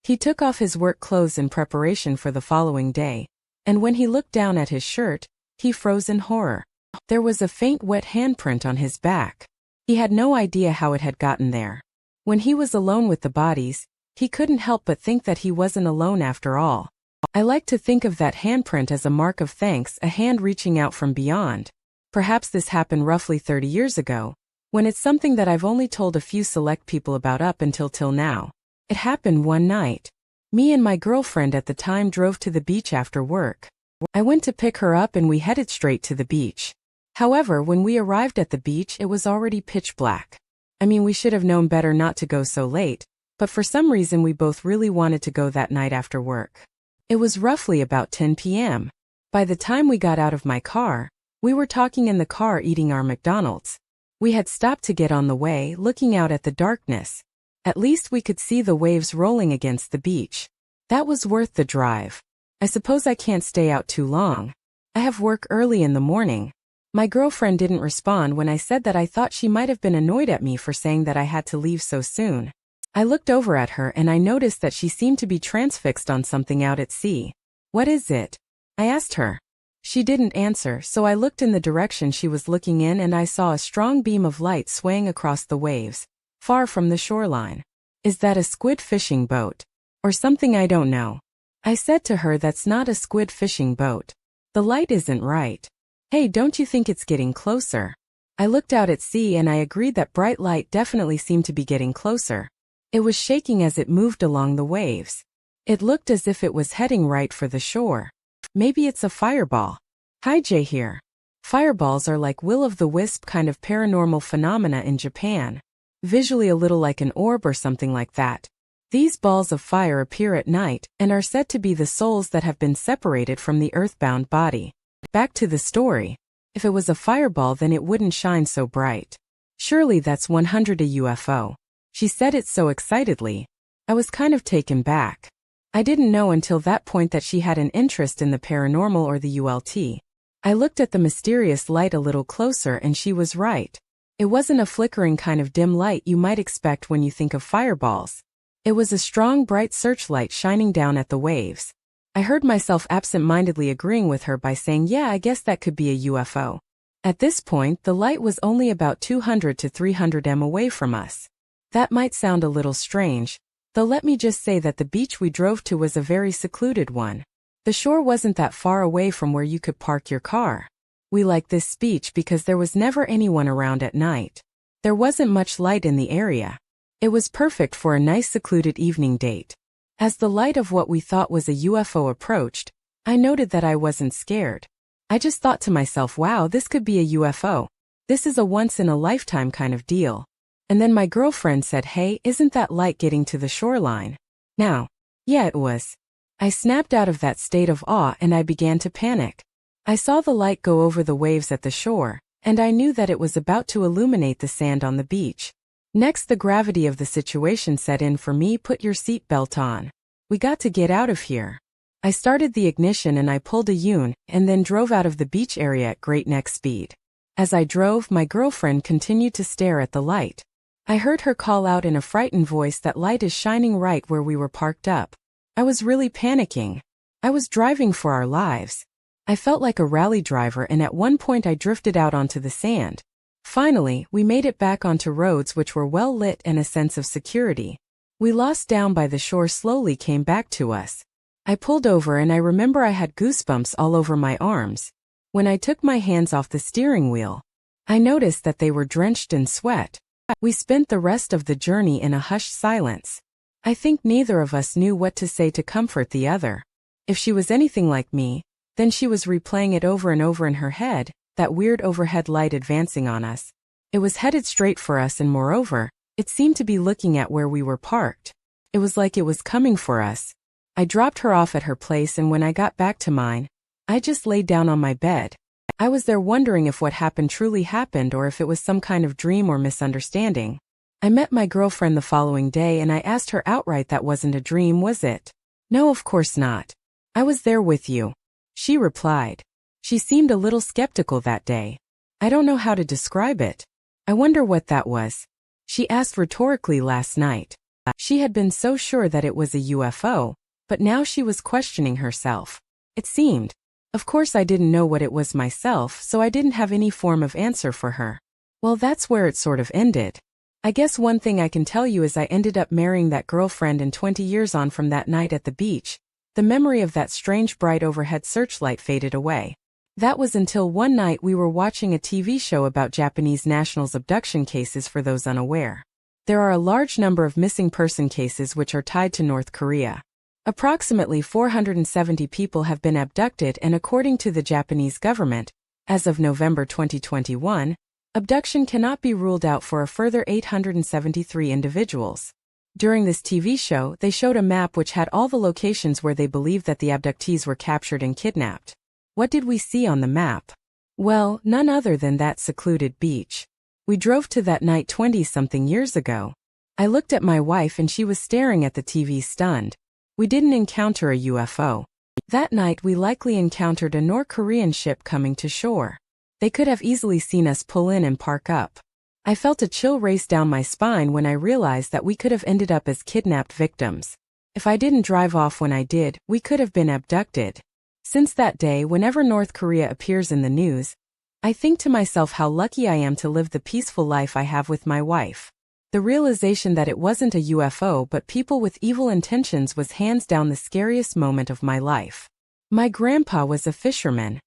He took off his work clothes in preparation for the following day, and when he looked down at his shirt, he froze in horror. There was a faint wet handprint on his back. He had no idea how it had gotten there. When he was alone with the bodies, he couldn't help but think that he wasn't alone after all. I like to think of that handprint as a mark of thanks, a hand reaching out from beyond. Perhaps this happened roughly 30 years ago, when it's something that I've only told a few select people about up until now. It happened one night. Me and my girlfriend at the time drove to the beach after work. I went to pick her up and we headed straight to the beach. However, when we arrived at the beach, it was already pitch black. I mean, we should have known better not to go so late, but for some reason we both really wanted to go that night after work. It was roughly about 10 p.m. By the time we got out of my car, we were talking in the car eating our McDonald's. We had stopped to get on the way, looking out at the darkness. At least we could see the waves rolling against the beach. That was worth the drive. I suppose I can't stay out too long. I have work early in the morning. My girlfriend didn't respond when I said that I thought she might have been annoyed at me for saying that I had to leave so soon. I looked over at her and I noticed that she seemed to be transfixed on something out at sea. "What is it?" I asked her. She didn't answer, so I looked in the direction she was looking in and I saw a strong beam of light swaying across the waves, far from the shoreline. "Is that a squid fishing boat? Or something I don't know?" I said to her, "That's not a squid fishing boat. The light isn't right. Hey, don't you think it's getting closer?" I looked out at sea and I agreed that bright light definitely seemed to be getting closer. It was shaking as it moved along the waves. It looked as if it was heading right for the shore. Maybe it's a fireball. Hi, Jay here. Fireballs are like will-o'-the-wisp kind of paranormal phenomena in Japan. Visually a little like an orb or something like that. These balls of fire appear at night and are said to be the souls that have been separated from the earthbound body. Back to the story. If it was a fireball, then it wouldn't shine so bright. Surely that's 100 a UFO. She said it so excitedly. I was kind of taken back. I didn't know until that point that she had an interest in the paranormal or the ULT. I looked at the mysterious light a little closer and she was right. It wasn't a flickering kind of dim light you might expect when you think of fireballs. It was a strong, bright searchlight shining down at the waves. I heard myself absent-mindedly agreeing with her by saying, "Yeah, I guess that could be a UFO." At this point, the light was only about 200 to 300 m away from us. That might sound a little strange, though let me just say that the beach we drove to was a very secluded one. The shore wasn't that far away from where you could park your car. We liked this beach because there was never anyone around at night. There wasn't much light in the area. It was perfect for a nice secluded evening date. As the light of what we thought was a UFO approached, I noted that I wasn't scared. I just thought to myself, wow, this could be a UFO. This is a once-in-a-lifetime kind of deal. And then my girlfriend said, hey, isn't that light getting to the shoreline? Now, yeah, it was. I snapped out of that state of awe and I began to panic. I saw the light go over the waves at the shore, and I knew that it was about to illuminate the sand on the beach. Next, the gravity of the situation set in for me. Put your seatbelt on. We got to get out of here. I started the ignition and I pulled a U-turn and then drove out of the beach area at breakneck speed. As I drove, my girlfriend continued to stare at the light. I heard her call out in a frightened voice, that light is shining right where we were parked up. I was really panicking. I was driving for our lives. I felt like a rally driver, and at one point I drifted out onto the sand. Finally, we made it back onto roads which were well lit, and a sense of security we lost down by the shore slowly came back to us. I pulled over and I remember I had goosebumps all over my arms. When I took my hands off the steering wheel, I noticed that they were drenched in sweat. We spent the rest of the journey in a hushed silence. I think neither of us knew what to say to comfort the other. If she was anything like me, then she was replaying it over and over in her head, that weird overhead light advancing on us. It was headed straight for us, and moreover, it seemed to be looking at where we were parked. It was like it was coming for us. I dropped her off at her place, and when I got back to mine, I just laid down on my bed. I was there wondering if what happened truly happened or if it was some kind of dream or misunderstanding. I met my girlfriend the following day and I asked her outright, that wasn't a dream, was it? No, of course not. I was there with you, she replied. She seemed a little skeptical that day. I don't know how to describe it. I wonder what that was, she asked rhetorically last night. She had been so sure that it was a UFO, but now she was questioning herself. It seemed. Of course I didn't know what it was myself, so I didn't have any form of answer for her. Well, that's where it sort of ended. I guess one thing I can tell you is I ended up marrying that girlfriend, and 20 years on from that night at the beach, the memory of that strange bright overhead searchlight faded away. That was until one night we were watching a TV show about Japanese nationals' abduction cases. For those unaware, there are a large number of missing person cases which are tied to North Korea. Approximately 470 people have been abducted, and according to the Japanese government, as of November 2021, abduction cannot be ruled out for a further 873 individuals. During this TV show, they showed a map which had all the locations where they believed that the abductees were captured and kidnapped. What did we see on the map? Well, none other than that secluded beach. We drove to that night 20-something years ago. I looked at my wife and she was staring at the TV stunned. We didn't encounter a UFO. That night we likely encountered a North Korean ship coming to shore. They could have easily seen us pull in and park up. I felt a chill race down my spine when I realized that we could have ended up as kidnapped victims. If I didn't drive off when I did, we could have been abducted. Since that day, whenever North Korea appears in the news, I think to myself how lucky I am to live the peaceful life I have with my wife. The realization that it wasn't a UFO but people with evil intentions was hands down the scariest moment of my life. My grandpa was a fisherman.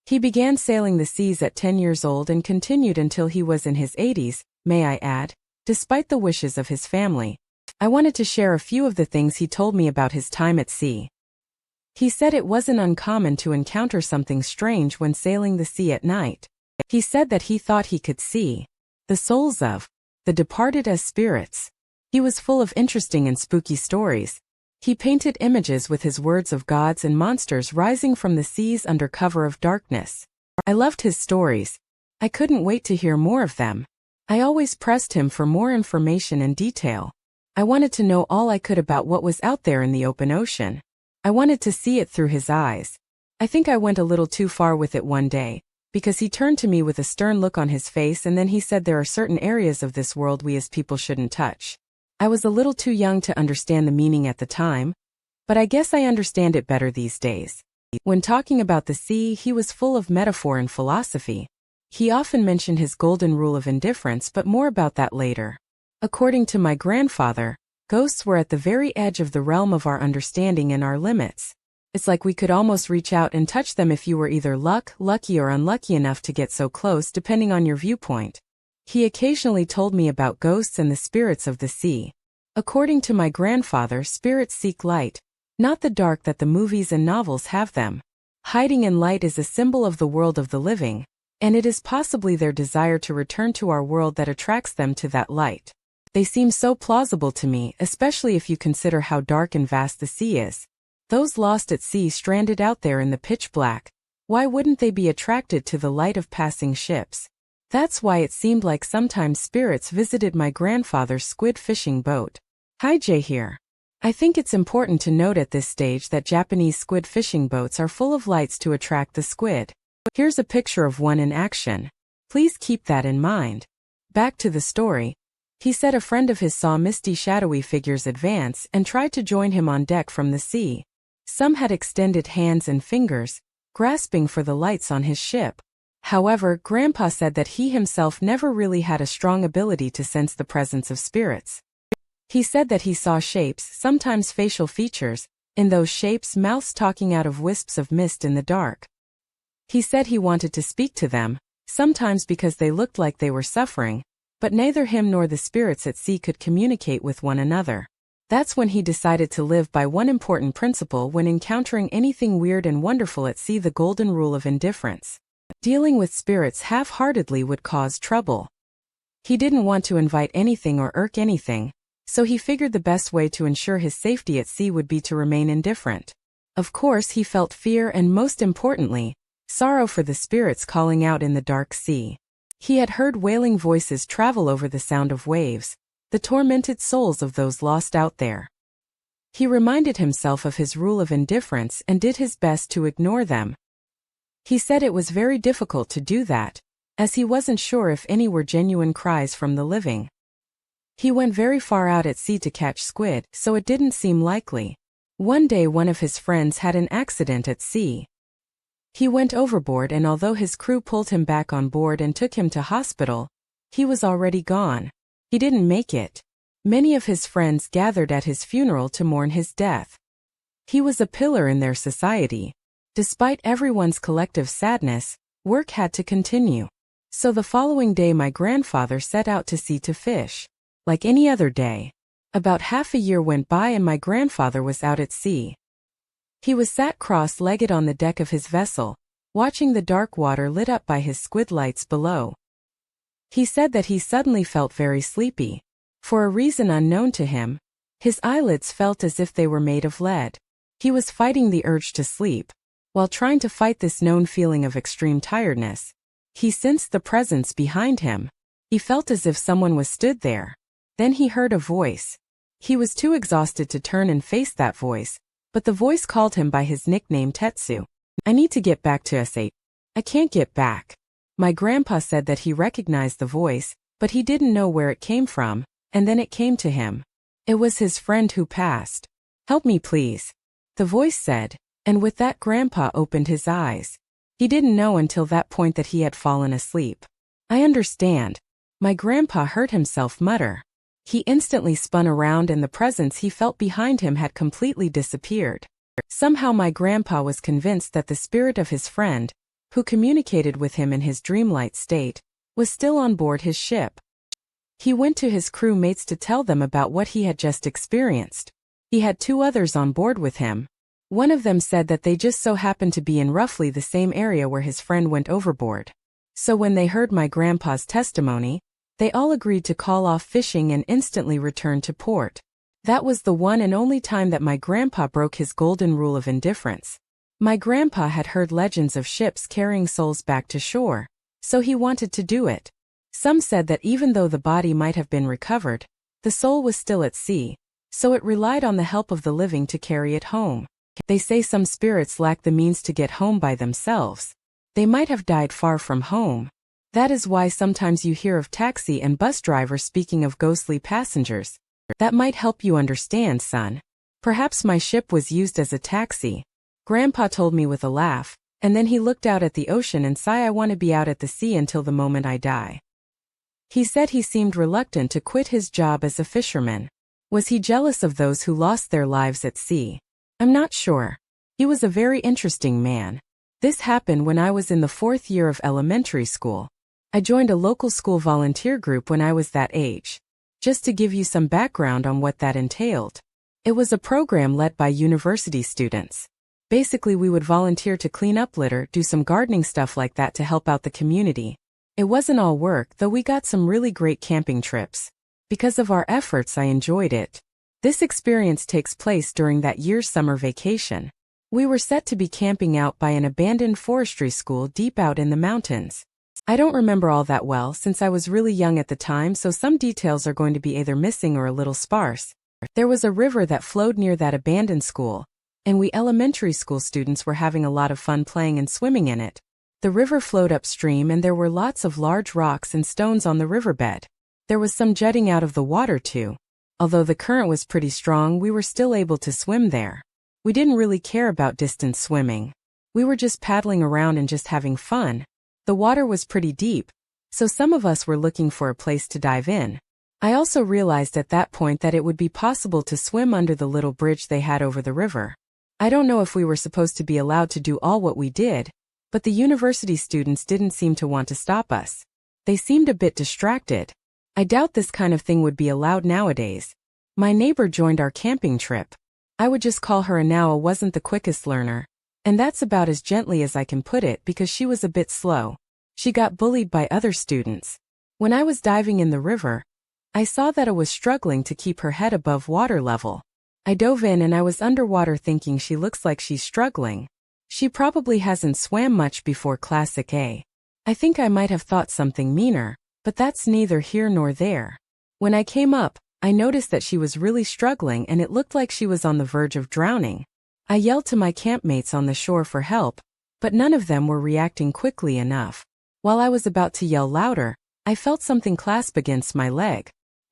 He began sailing the seas at 10 years old and continued until he was in his 80s, may I add, despite the wishes of his family. I wanted to share a few of the things he told me about his time at sea. He said it wasn't uncommon to encounter something strange when sailing the sea at night. He said that he thought he could see the souls of the departed as spirits. He was full of interesting and spooky stories. He painted images with his words of gods and monsters rising from the seas under cover of darkness. I loved his stories. I couldn't wait to hear more of them. I always pressed him for more information and detail. I wanted to know all I could about what was out there in the open ocean. I wanted to see it through his eyes. I think I went a little too far with it one day, because he turned to me with a stern look on his face and then he said there are certain areas of this world we as people shouldn't touch. I was a little too young to understand the meaning at the time, but I guess I understand it better these days. When talking about the sea, he was full of metaphor and philosophy. He often mentioned his golden rule of indifference, but more about that later. According to my grandfather, ghosts were at the very edge of the realm of our understanding and our limits. It's like we could almost reach out and touch them if you were either lucky or unlucky enough to get so close, depending on your viewpoint. He occasionally told me about ghosts and the spirits of the sea. According to my grandfather, spirits seek light, not the dark that the movies and novels have them. Hiding in light is a symbol of the world of the living, and it is possibly their desire to return to our world that attracts them to that light. They seem so plausible to me, especially if you consider how dark and vast the sea is. Those lost at sea stranded out there in the pitch black, why wouldn't they be attracted to the light of passing ships? That's why it seemed like sometimes spirits visited my grandfather's squid fishing boat. Hi Jay here. I think it's important to note at this stage that Japanese squid fishing boats are full of lights to attract the squid. Here's a picture of one in action. Please keep that in mind. Back to the story. He said a friend of his saw misty shadowy figures advance and tried to join him on deck from the sea. Some had extended hands and fingers, grasping for the lights on his ship. However, Grandpa said that he himself never really had a strong ability to sense the presence of spirits. He said that he saw shapes, sometimes facial features, in those shapes mouths talking out of wisps of mist in the dark. He said he wanted to speak to them, sometimes because they looked like they were suffering, but neither him nor the spirits at sea could communicate with one another. That's when he decided to live by one important principle when encountering anything weird and wonderful at sea: the golden rule of indifference. Dealing with spirits half-heartedly would cause trouble. He didn't want to invite anything or irk anything, so he figured the best way to ensure his safety at sea would be to remain indifferent. Of course, he felt fear and, most importantly, sorrow for the spirits calling out in the dark sea. He had heard wailing voices travel over the sound of waves, the tormented souls of those lost out there. He reminded himself of his rule of indifference and did his best to ignore them. He said it was very difficult to do that, as he wasn't sure if any were genuine cries from the living. He went very far out at sea to catch squid, so it didn't seem likely. One day one of his friends had an accident at sea. He went overboard, and although his crew pulled him back on board and took him to hospital, he was already gone. He didn't make it. Many of his friends gathered at his funeral to mourn his death. He was a pillar in their society. Despite everyone's collective sadness, work had to continue. So the following day my grandfather set out to sea to fish. Like any other day. About half a year went by and my grandfather was out at sea. He was sat cross-legged on the deck of his vessel, watching the dark water lit up by his squid lights below. He said that he suddenly felt very sleepy. For a reason unknown to him, his eyelids felt as if they were made of lead. He was fighting the urge to sleep. While trying to fight this known feeling of extreme tiredness, he sensed the presence behind him. He felt as if someone was stood there. Then he heard a voice. He was too exhausted to turn and face that voice, but the voice called him by his nickname Tetsu. I need to get back to S8. I can't get back. My grandpa said that he recognized the voice, but he didn't know where it came from, and then it came to him. It was his friend who passed. Help me please, the voice said, and with that Grandpa opened his eyes. He didn't know until that point that he had fallen asleep. I understand. My grandpa heard himself mutter. He instantly spun around and the presence he felt behind him had completely disappeared. Somehow my grandpa was convinced that the spirit of his friend, who communicated with him in his dreamlight state, was still on board his ship. He went to his crew mates to tell them about what he had just experienced. He had two others on board with him. One of them said that they just so happened to be in roughly the same area where his friend went overboard. So when they heard my grandpa's testimony, they all agreed to call off fishing and instantly return to port. That was the one and only time that my grandpa broke his golden rule of indifference. My grandpa had heard legends of ships carrying souls back to shore, so he wanted to do it. Some said that even though the body might have been recovered, the soul was still at sea, so it relied on the help of the living to carry it home. They say some spirits lack the means to get home by themselves. They might have died far from home. That is why sometimes you hear of taxi and bus drivers speaking of ghostly passengers. That might help you understand, son. Perhaps my ship was used as a taxi. Grandpa told me with a laugh, and then he looked out at the ocean and sighed. I want to be out at the sea until the moment I die. He said he seemed reluctant to quit his job as a fisherman. Was he jealous of those who lost their lives at sea? I'm not sure. He was a very interesting man. This happened when I was in the 4th year of elementary school. I joined a local school volunteer group when I was that age. Just to give you some background on what that entailed. It was a program led by university students. Basically, we would volunteer to clean up litter, do some gardening stuff like that to help out the community. It wasn't all work, though we got some really great camping trips. Because of our efforts, I enjoyed it. This experience takes place during that year's summer vacation. We were set to be camping out by an abandoned forestry school deep out in the mountains. I don't remember all that well since I was really young at the time, so some details are going to be either missing or a little sparse. There was a river that flowed near that abandoned school, and we elementary school students were having a lot of fun playing and swimming in it. The river flowed upstream and there were lots of large rocks and stones on the riverbed. There was some jutting out of the water too. Although the current was pretty strong, we were still able to swim there. We didn't really care about distance swimming. We were just paddling around and just having fun. The water was pretty deep, so some of us were looking for a place to dive in. I also realized at that point that it would be possible to swim under the little bridge they had over the river. I don't know if we were supposed to be allowed to do all what we did, but the university students didn't seem to want to stop us. They seemed a bit distracted. I doubt this kind of thing would be allowed nowadays. My neighbor joined our camping trip. I would just call her a now wasn't the quickest learner. And that's about as gently as I can put it because she was a bit slow. She got bullied by other students. When I was diving in the river, I saw that I was struggling to keep her head above water level. I dove in and I was underwater thinking she looks like she's struggling. She probably hasn't swam much before Classic A. I think I might have thought something meaner, but that's neither here nor there. When I came up, I noticed that she was really struggling and it looked like she was on the verge of drowning. I yelled to my campmates on the shore for help, but none of them were reacting quickly enough. While I was about to yell louder, I felt something clasp against my leg.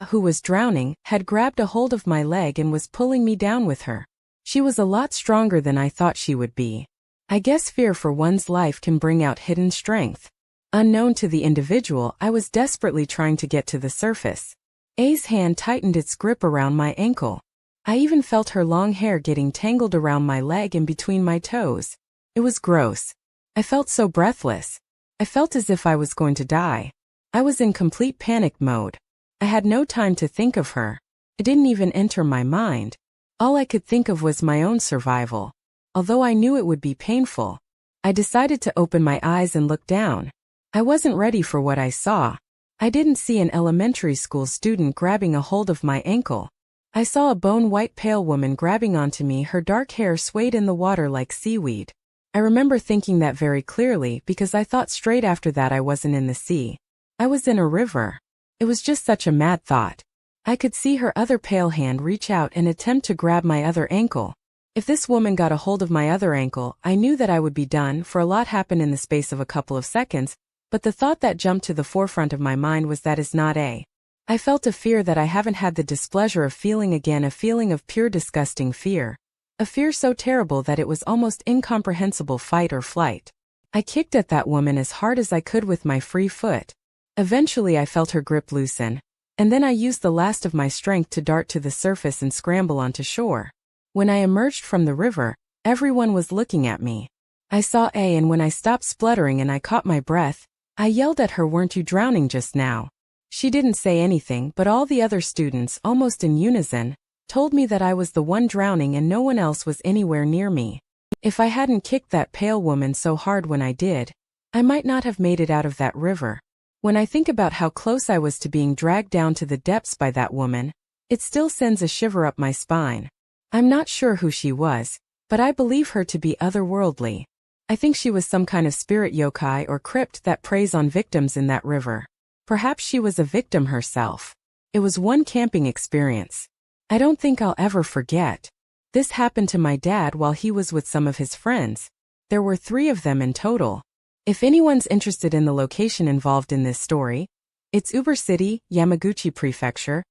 Who was drowning, had grabbed a hold of my leg and was pulling me down with her. She was a lot stronger than I thought she would be. I guess fear for one's life can bring out hidden strength. Unknown to the individual, I was desperately trying to get to the surface. A's hand tightened its grip around my ankle. I even felt her long hair getting tangled around my leg and between my toes. It was gross. I felt so breathless. I felt as if I was going to die. I was in complete panic mode. I had no time to think of her. It didn't even enter my mind. All I could think of was my own survival. Although I knew it would be painful, I decided to open my eyes and look down. I wasn't ready for what I saw. I didn't see an elementary school student grabbing a hold of my ankle. I saw a bone-white pale woman grabbing onto me, her dark hair swayed in the water like seaweed. I remember thinking that very clearly because I thought straight after that I wasn't in the sea. I was in a river. It was just such a mad thought. I could see her other pale hand reach out and attempt to grab my other ankle. If this woman got a hold of my other ankle, I knew that I would be done, for a lot happened in the space of a couple of seconds, but the thought that jumped to the forefront of my mind was that is not a. I felt a fear that I haven't had the displeasure of feeling again, a feeling of pure disgusting fear. A fear so terrible that it was almost incomprehensible, fight or flight. I kicked at that woman as hard as I could with my free foot. Eventually I felt her grip loosen, and then I used the last of my strength to dart to the surface and scramble onto shore. When I emerged from the river, everyone was looking at me. I saw A, and when I stopped spluttering and I caught my breath, I yelled at her, "Weren't you drowning just now?" She didn't say anything, but all the other students, almost in unison, told me that I was the one drowning and no one else was anywhere near me. If I hadn't kicked that pale woman so hard when I did, I might not have made it out of that river. When I think about how close I was to being dragged down to the depths by that woman, it still sends a shiver up my spine. I'm not sure who she was, but I believe her to be otherworldly. I think she was some kind of spirit, yokai or crypt that preys on victims in that river. Perhaps she was a victim herself. It was one camping experience I don't think I'll ever forget. This happened to my dad while he was with some of his friends. There were 3 of them in total. If anyone's interested in the location involved in this story, it's Uber City, Yamaguchi Prefecture,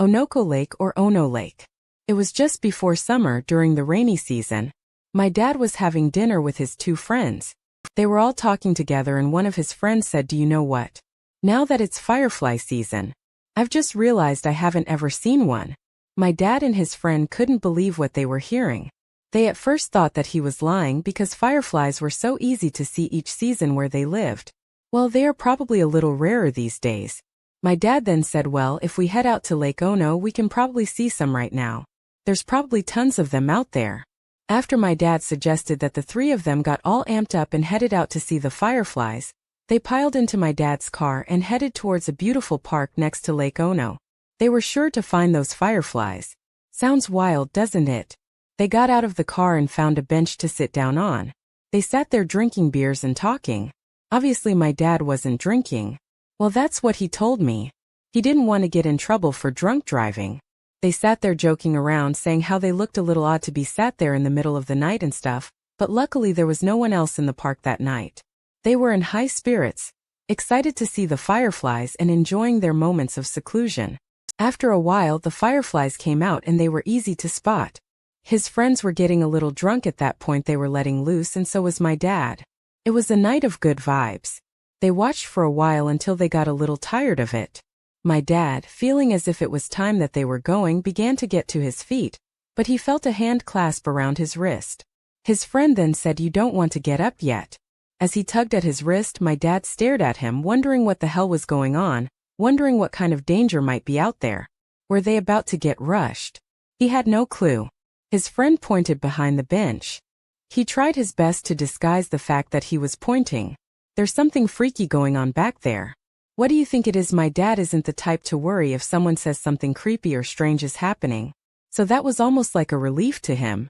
Onoko Lake or Ono Lake. It was just before summer during the rainy season. My dad was having dinner with his 2 friends. They were all talking together and one of his friends said, "Do you know what? Now that it's firefly season, I've just realized I haven't ever seen one." My dad and his friend couldn't believe what they were hearing. They at first thought that he was lying because fireflies were so easy to see each season where they lived. Well, they are probably a little rarer these days. My dad then said, well, if we head out to Lake Ono, we can probably see some right now. There's probably tons of them out there. After my dad suggested that the three of them got all amped up and headed out to see the fireflies, they piled into my dad's car and headed towards a beautiful park next to Lake Ono. They were sure to find those fireflies. Sounds wild, doesn't it? They got out of the car and found a bench to sit down on. They sat there drinking beers and talking. Obviously my dad wasn't drinking. Well, that's what he told me. He didn't want to get in trouble for drunk driving. They sat there joking around, saying how they looked a little odd to be sat there in the middle of the night and stuff, but luckily there was no one else in the park that night. They were in high spirits, excited to see the fireflies and enjoying their moments of seclusion. After a while, the fireflies came out and they were easy to spot. His friends were getting a little drunk at that point. They were letting loose, and so was my dad. It was a night of good vibes. They watched for a while until they got a little tired of it. My dad, feeling as if it was time that they were going, began to get to his feet, but he felt a hand clasp around his wrist. His friend then said, "You don't want to get up yet." As he tugged at his wrist, my dad stared at him, wondering what the hell was going on, wondering what kind of danger might be out there. Were they about to get rushed? He had no clue. His friend pointed behind the bench. He tried his best to disguise the fact that he was pointing. There's something freaky going on back there. What do you think it is? My dad isn't the type to worry if someone says something creepy or strange is happening, so that was almost like a relief to him.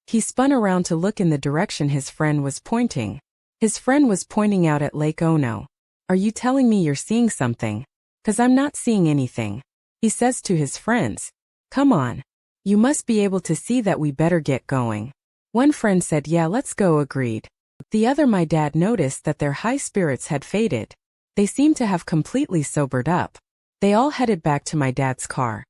He spun around to look in the direction his friend was pointing. His friend was pointing out at Lake Ono. "Are you telling me you're seeing something? 'Cause I'm not seeing anything," he says to his friends. "Come on. You must be able to see that. We better get going." One friend said, "Yeah, let's go," agreed. The other, my dad, noticed that their high spirits had faded. They seemed to have completely sobered up. They all headed back to my dad's car.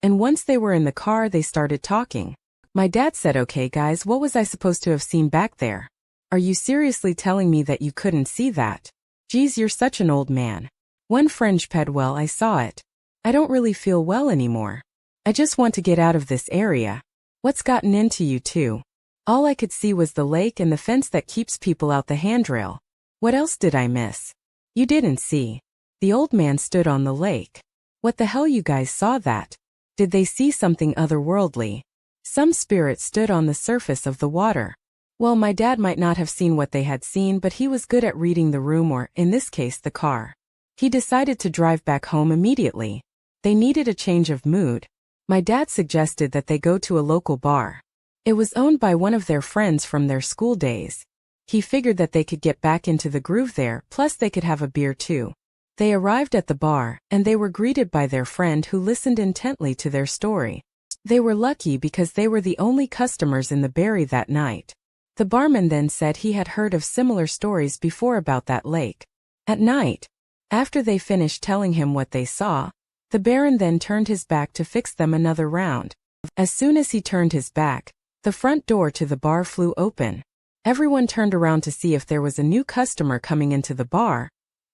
And once they were in the car, they started talking. My dad said, "Okay guys, what was I supposed to have seen back there? Are you seriously telling me that you couldn't see that? Geez, you're such an old man." One friend said, "Well, I saw it. I don't really feel well anymore. I just want to get out of this area." "What's gotten into you too?" "All I could see was the lake and the fence that keeps people out, the handrail. What else did I miss?" "You didn't see. The old man stood on the lake." "What the hell, you guys saw that? Did they see something otherworldly?" "Some spirit stood on the surface of the water." Well, my dad might not have seen what they had seen, but he was good at reading the room, or, in this case, the car. He decided to drive back home immediately. They needed a change of mood. My dad suggested that they go to a local bar. It was owned by one of their friends from their school days. He figured that they could get back into the groove there, plus they could have a beer too. They arrived at the bar, and they were greeted by their friend, who listened intently to their story. They were lucky because they were the only customers in the bar that night. The barman then said he had heard of similar stories before about that lake. At night, after they finished telling him what they saw, the baron then turned his back to fix them another round. As soon as he turned his back, the front door to the bar flew open. Everyone turned around to see if there was a new customer coming into the bar,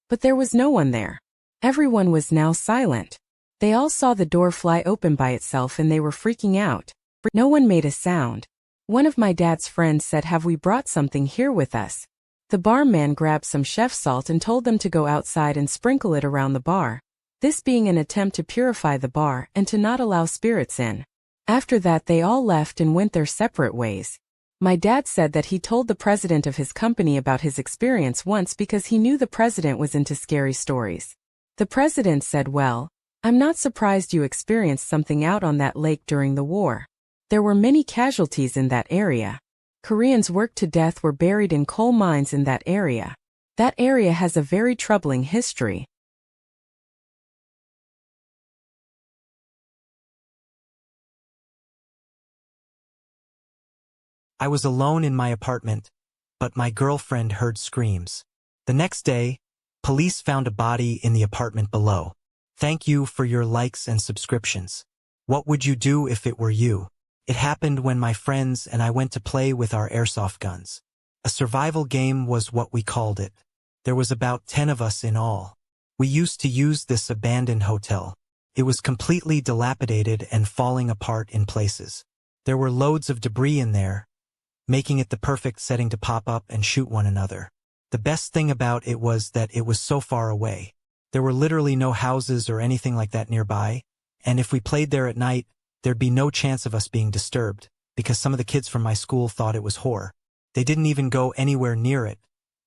but there was no one there. Everyone was now silent. They all saw the door fly open by itself and they were freaking out. No one made a sound. One of my dad's friends said, "Have we brought something here with us?" The barman grabbed some chef salt and told them to go outside and sprinkle it around the bar, this being an attempt to purify the bar and to not allow spirits in. After that, they all left and went their separate ways. My dad said that he told the president of his company about his experience once because he knew the president was into scary stories. The president said, "Well, I'm not surprised you experienced something out on that lake during the war. There were many casualties in that area. Koreans worked to death, were buried in coal mines in that area. That area has a very troubling history." I was alone in my apartment, but my girlfriend heard screams. The next day, police found a body in the apartment below. Thank you for your likes and subscriptions. What would you do if it were you? It happened when my friends and I went to play with our airsoft guns. A survival game was what we called it. There was about 10 of us in all. We used to use this abandoned hotel. It was completely dilapidated and falling apart in places. There were loads of debris in there, making it the perfect setting to pop up and shoot one another. The best thing about it was that it was so far away. There were literally no houses or anything like that nearby, and if we played there at night, there'd be no chance of us being disturbed, because some of the kids from my school thought it was horror. They didn't even go anywhere near it,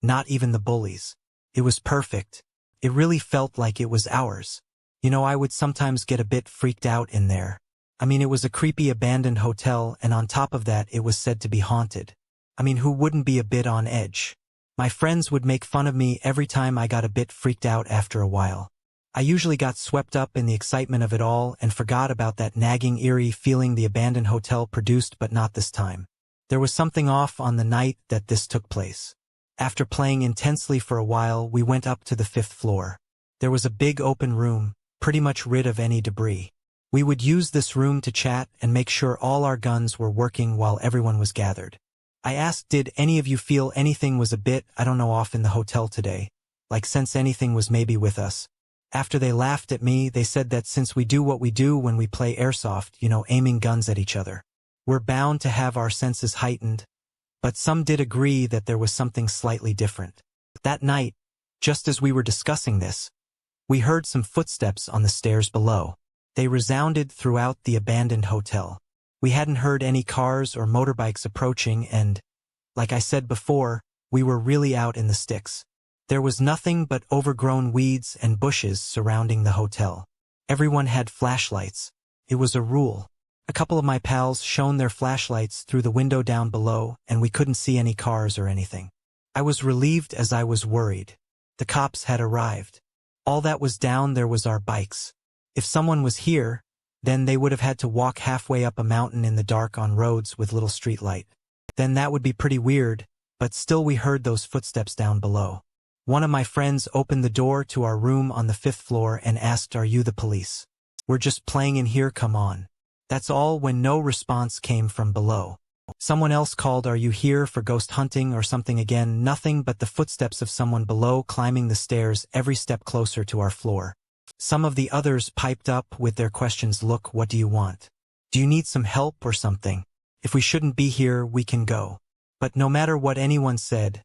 not even the bullies. It was perfect. It really felt like it was ours. You know, I would sometimes get a bit freaked out in there. I mean, it was a creepy abandoned hotel, and on top of that, it was said to be haunted. I mean, who wouldn't be a bit on edge? My friends would make fun of me every time I got a bit freaked out after a while. I usually got swept up in the excitement of it all and forgot about that nagging eerie feeling the abandoned hotel produced, but not this time. There was something off on the night that this took place. After playing intensely for a while, we went up to the 5th floor. There was a big open room, pretty much rid of any debris. We would use this room to chat and make sure all our guns were working while everyone was gathered. I asked, did any of you feel anything was a bit, I don't know, off in the hotel today? Like sense anything was maybe with us? After they laughed at me, they said that since we do what we do when we play airsoft, you know, aiming guns at each other, we're bound to have our senses heightened, but some did agree that there was something slightly different. That night, just as we were discussing this, we heard some footsteps on the stairs below. They resounded throughout the abandoned hotel. We hadn't heard any cars or motorbikes approaching and, like I said before, we were really out in the sticks. There was nothing but overgrown weeds and bushes surrounding the hotel. Everyone had flashlights. It was a rule. A couple of my pals shone their flashlights through the window down below, and we couldn't see any cars or anything. I was relieved as I was worried. The cops had arrived. All that was down there was our bikes. If someone was here, then they would have had to walk halfway up a mountain in the dark on roads with little street light. Then that would be pretty weird, but still we heard those footsteps down below. One of my friends opened the door to our room on the 5th floor and asked, "Are you the police? We're just playing in here, come on." That's all when no response came from below. Someone else called, "Are you here for ghost hunting or something?" Again, nothing but the footsteps of someone below climbing the stairs every step closer to our floor. Some of the others piped up with their questions. "Look, what do you want? Do you need some help or something? If we shouldn't be here, we can go." But no matter what anyone said,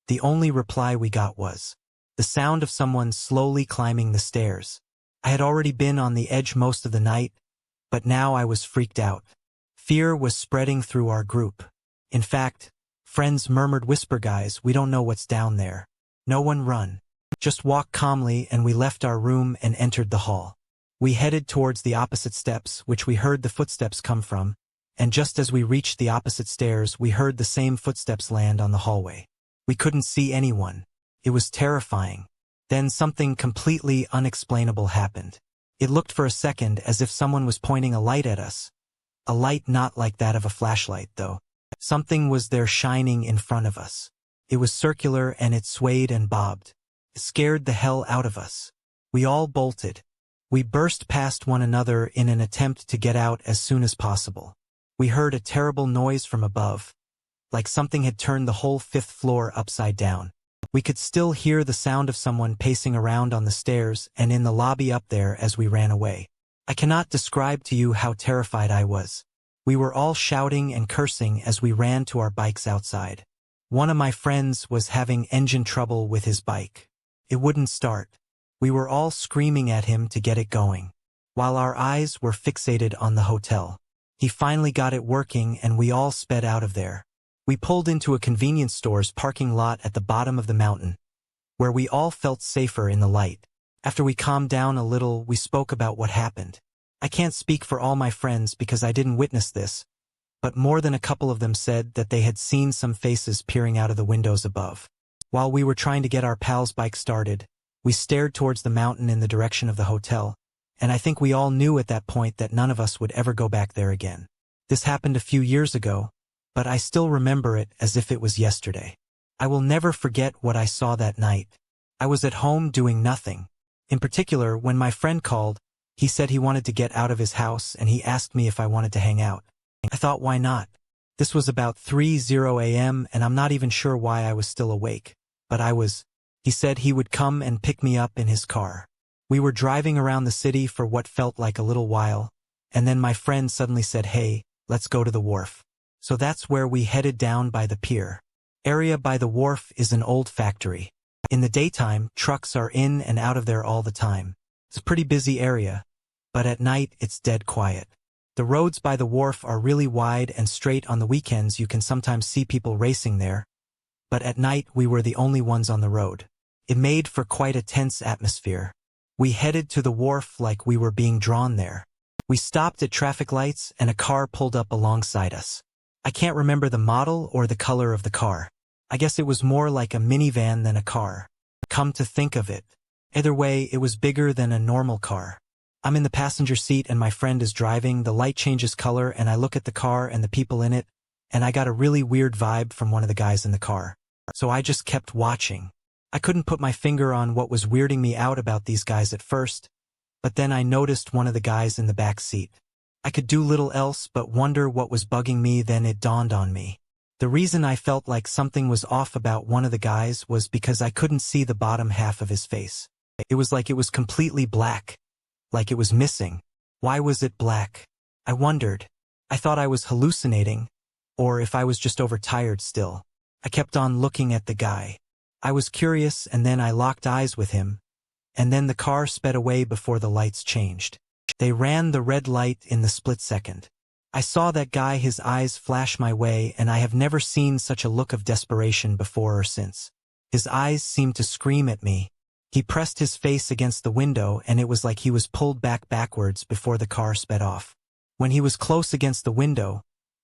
the only reply we got was the sound of someone slowly climbing the stairs. I had already been on the edge most of the night, but now I was freaked out. Fear was spreading through our group. In fact, friends murmured, "Whisper, guys, we don't know what's down there. No one run. Just walk calmly," and we left our room and entered the hall. We headed towards the opposite steps, which we heard the footsteps come from, and just as we reached the opposite stairs, we heard the same footsteps land on the hallway. We couldn't see anyone. It was terrifying. Then something completely unexplainable happened. It looked for a second as if someone was pointing a light at us. A light not like that of a flashlight, though. Something was there shining in front of us. It was circular and it swayed and bobbed. It scared the hell out of us. We all bolted. We burst past one another in an attempt to get out as soon as possible. We heard a terrible noise from above, like something had turned the whole 5th floor upside down. We could still hear the sound of someone pacing around on the stairs and in the lobby up there as we ran away. I cannot describe to you how terrified I was. We were all shouting and cursing as we ran to our bikes outside. One of my friends was having engine trouble with his bike. It wouldn't start. We were all screaming at him to get it going, while our eyes were fixated on the hotel. He finally got it working and we all sped out of there. We pulled into a convenience store's parking lot at the bottom of the mountain, where we all felt safer in the light. After we calmed down a little, we spoke about what happened. I can't speak for all my friends because I didn't witness this, but more than a couple of them said that they had seen some faces peering out of the windows above. While we were trying to get our pal's bike started, we stared towards the mountain in the direction of the hotel, and I think we all knew at that point that none of us would ever go back there again. This happened a few years ago, but I still remember it as if it was yesterday. I will never forget what I saw that night. I was at home doing nothing. In particular, when my friend called, he said he wanted to get out of his house and he asked me if I wanted to hang out. I thought, why not? This was about 3:00 a.m. and I'm not even sure why I was still awake, but I was. He said he would come and pick me up in his car. We were driving around the city for what felt like a little while, and then my friend suddenly said, "Hey, let's go to the wharf." So that's where we headed down by the pier. area by the wharf is an old factory. In the daytime, trucks are in and out of there all the time. It's a pretty busy area, but at night it's dead quiet. The roads by the wharf are really wide and straight. On the weekends you can sometimes see people racing there, but at night we were the only ones on the road. It made for quite a tense atmosphere. We headed to the wharf like we were being drawn there. We stopped at traffic lights and a car pulled up alongside us. I can't remember the model or the color of the car. I guess it was more like a minivan than a car. Come to think of it. Either way, it was bigger than a normal car. I'm in the passenger seat and my friend is driving. The light changes color and I look at the car and the people in it, and I got a really weird vibe from one of the guys in the car. So I just kept watching. I couldn't put my finger on what was weirding me out about these guys at first, but then I noticed one of the guys in the back seat. I could do little else but wonder what was bugging me. Then it dawned on me. The reason I felt like something was off about one of the guys was because I couldn't see the bottom half of his face. It was like it was completely black. Like it was missing. Why was it black? I wondered. I thought I was hallucinating, or if I was just overtired still. I kept on looking at the guy. I was curious, and then I locked eyes with him, and then the car sped away before the lights changed. They ran the red light in the split second. I saw that guy, his eyes flash my way, and I have never seen such a look of desperation before or since. His eyes seemed to scream at me. He pressed his face against the window, and it was like he was pulled backwards before the car sped off. When he was close against the window,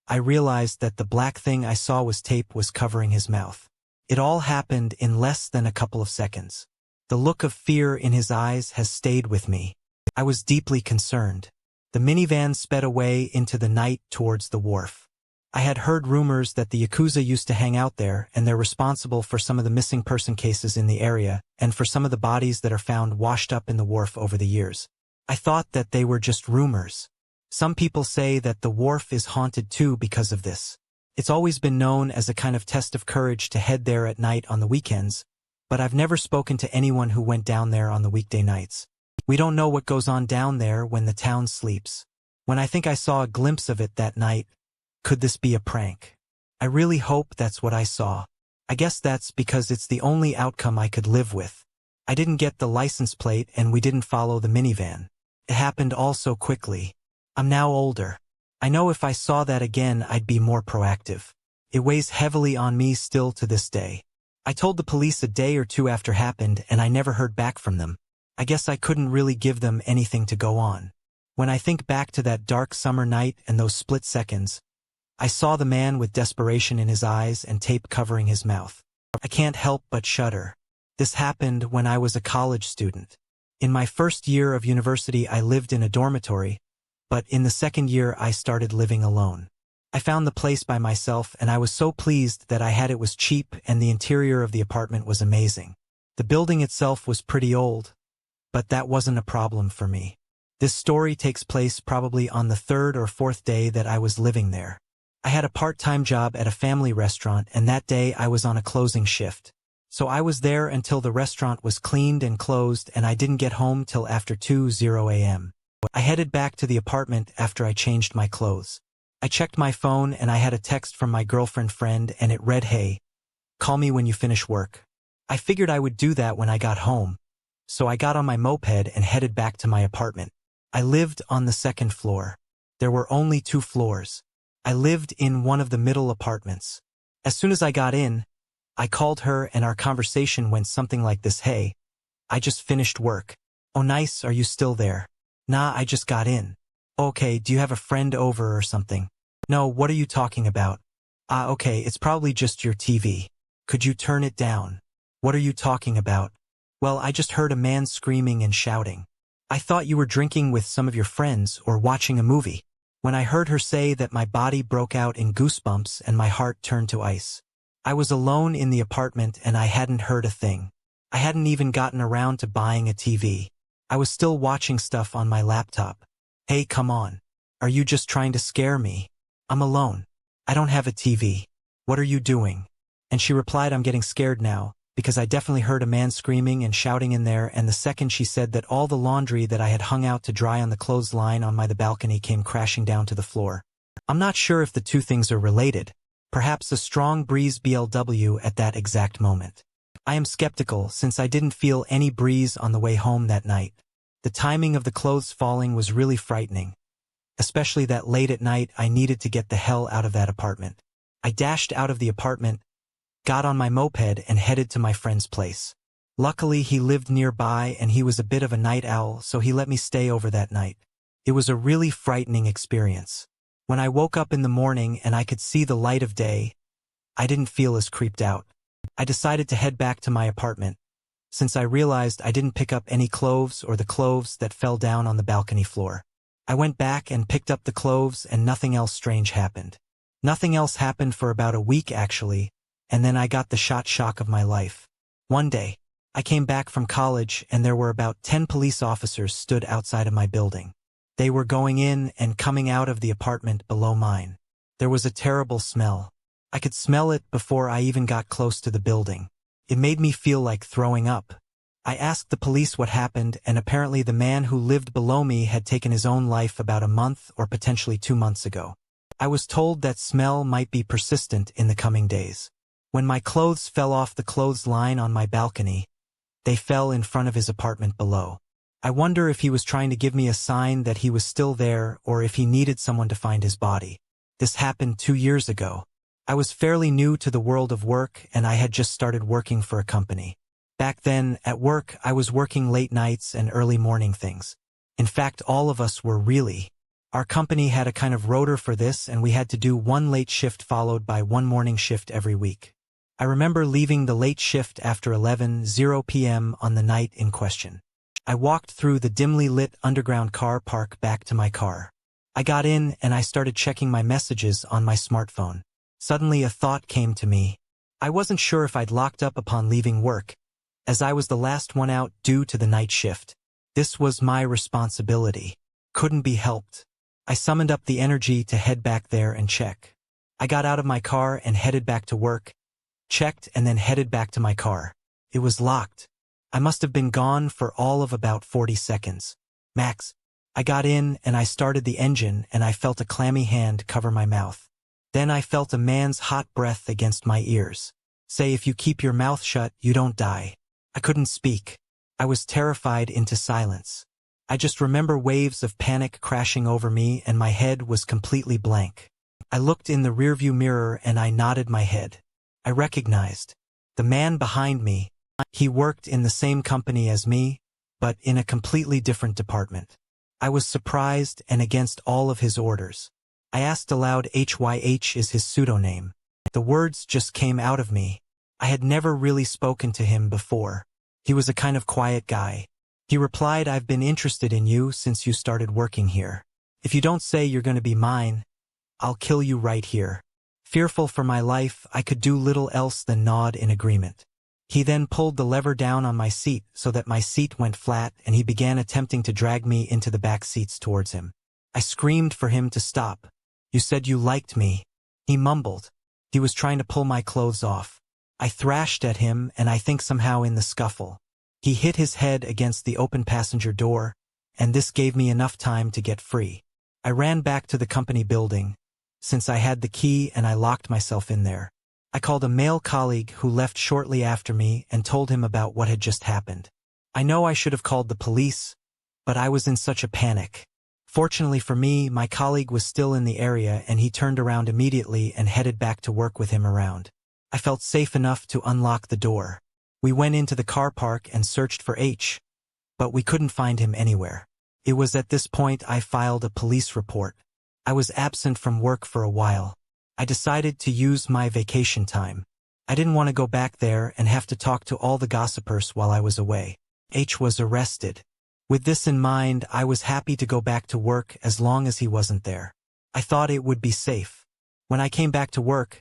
I realized that the black thing I saw was tape was covering his mouth. It all happened in less than a couple of seconds. The look of fear in his eyes has stayed with me. I was deeply concerned. The minivan sped away into the night towards the wharf. I had heard rumors that the Yakuza used to hang out there, and they're responsible for some of the missing person cases in the area, and for some of the bodies that are found washed up in the wharf over the years. I thought that they were just rumors. Some people say that the wharf is haunted too because of this. It's always been known as a kind of test of courage to head there at night on the weekends, but I've never spoken to anyone who went down there on the weekday nights. We don't know what goes on down there when the town sleeps. When I think I saw a glimpse of it that night, could this be a prank? I really hope that's what I saw. I guess that's because it's the only outcome I could live with. I didn't get the license plate and we didn't follow the minivan. It happened all so quickly. I'm now older. I know if I saw that again I'd be more proactive. It weighs heavily on me still to this day. I told the police a day or two after happened and I never heard back from them. I guess I couldn't really give them anything to go on. When I think back to that dark summer night and those split seconds, I saw the man with desperation in his eyes and tape covering his mouth. I can't help but shudder. This happened when I was a college student. In my first year of university I lived in a dormitory, but in the second year I started living alone. I found the place by myself and I was so pleased that I had it was cheap and the interior of the apartment was amazing. The building itself was pretty old, but that wasn't a problem for me. This story takes place probably on the third or fourth day that I was living there. I had a part-time job at a family restaurant and that day I was on a closing shift. So I was there until the restaurant was cleaned and closed and I didn't get home till after 2:00 a.m. I headed back to the apartment after I changed my clothes. I checked my phone and I had a text from my girlfriend friend and it read, "Hey, call me when you finish work." I figured I would do that when I got home. So I got on my moped and headed back to my apartment. I lived on the second floor. There were only 2 floors. I lived in one of the middle apartments. As soon as I got in, I called her and our conversation went something like this: "Hey, I just finished work." "Oh nice, are you still there?" "Nah, I just got in." "Okay, do you have a friend over or something?" "No, what are you talking about?" "Ah, okay, it's probably just your TV. Could you turn it down?" "What are you talking about?" "Well, I just heard a man screaming and shouting. I thought you were drinking with some of your friends or watching a movie." When I heard her say that, my body broke out in goosebumps and my heart turned to ice. I was alone in the apartment and I hadn't heard a thing. I hadn't even gotten around to buying a TV. I was still watching stuff on my laptop. "Hey, come on. Are you just trying to scare me? I'm alone. I don't have a TV. What are you doing?" And she replied, "I'm getting scared now, because I definitely heard a man screaming and shouting in there, and the second she said that, all the laundry that I had hung out to dry on the clothesline on the balcony came crashing down to the floor." I'm not sure if the two things are related, Perhaps a strong breeze BLW at that exact moment. I am skeptical since I didn't feel any breeze on the way home that night. The timing of the clothes falling was really frightening, especially that late at night I needed to get the hell out of that apartment. I dashed out of the apartment, got on my moped and headed to my friend's place. Luckily he lived nearby and he was a bit of a night owl, so he let me stay over that night. It was a really frightening experience. When I woke up in the morning and I could see the light of day, I didn't feel as creeped out. I decided to head back to my apartment, since I realized I didn't pick up any clothes or the clothes that fell down on the balcony floor. I went back and picked up the clothes and nothing else strange happened. Nothing else happened for about a week actually, and then I got the shock of my life. One day, I came back from college and there were about 10 police officers stood outside of my building. They were going in and coming out of the apartment below mine. There was a terrible smell. I could smell it before I even got close to the building. It made me feel like throwing up. I asked the police what happened, and apparently the man who lived below me had taken his own life about a month or potentially 2 months ago. I was told that smell might be persistent in the coming days. When my clothes fell off the clothesline on my balcony, they fell in front of his apartment below. I wonder if he was trying to give me a sign that he was still there or if he needed someone to find his body. This happened 2 years ago. I was fairly new to the world of work and I had just started working for a company. Back then, at work, I was working late nights and early morning things. In fact, all of us were really. Our company had a kind of rota for this and we had to do one late shift followed by one morning shift every week. I remember leaving the late shift after 11:00 p.m. on the night in question. I walked through the dimly lit underground car park back to my car. I got in and I started checking my messages on my smartphone. Suddenly a thought came to me. I wasn't sure if I'd locked up upon leaving work, as I was the last one out due to the night shift. This was my responsibility. Couldn't be helped. I summoned up the energy to head back there and check. I got out of my car and headed back to work, checked and then headed back to my car. It was locked. I must have been gone for all of about 40 seconds. Max. I got in and I started the engine and I felt a clammy hand cover my mouth. Then I felt a man's hot breath against my ears. Say, if you keep your mouth shut, you don't die. I couldn't speak. I was terrified into silence. I just remember waves of panic crashing over me and my head was completely blank. I looked in the rearview mirror and I nodded my head. I recognized the man behind me. He worked in the same company as me, but in a completely different department. I was surprised and against all of his orders. I asked aloud, HYH is his pseudonym. The words just came out of me. I had never really spoken to him before. He was a kind of quiet guy. He replied, I've been interested in you since you started working here. If you don't say you're going to be mine, I'll kill you right here. Fearful for my life, I could do little else than nod in agreement. He then pulled the lever down on my seat so that my seat went flat and he began attempting to drag me into the back seats towards him. I screamed for him to stop. You said you liked me. He mumbled. He was trying to pull my clothes off. I thrashed at him and I think somehow in the scuffle, he hit his head against the open passenger door, and this gave me enough time to get free. I ran back to the company building, since I had the key, and I locked myself in there. I called a male colleague who left shortly after me and told him about what had just happened. I know I should have called the police, but I was in such a panic. Fortunately for me, my colleague was still in the area and he turned around immediately and headed back to work with him around. I felt safe enough to unlock the door. We went into the car park and searched for H, but we couldn't find him anywhere. It was at this point I filed a police report. I was absent from work for a while. I decided to use my vacation time. I didn't want to go back there and have to talk to all the gossipers while I was away. H was arrested. With this in mind, I was happy to go back to work as long as he wasn't there. I thought it would be safe. When I came back to work,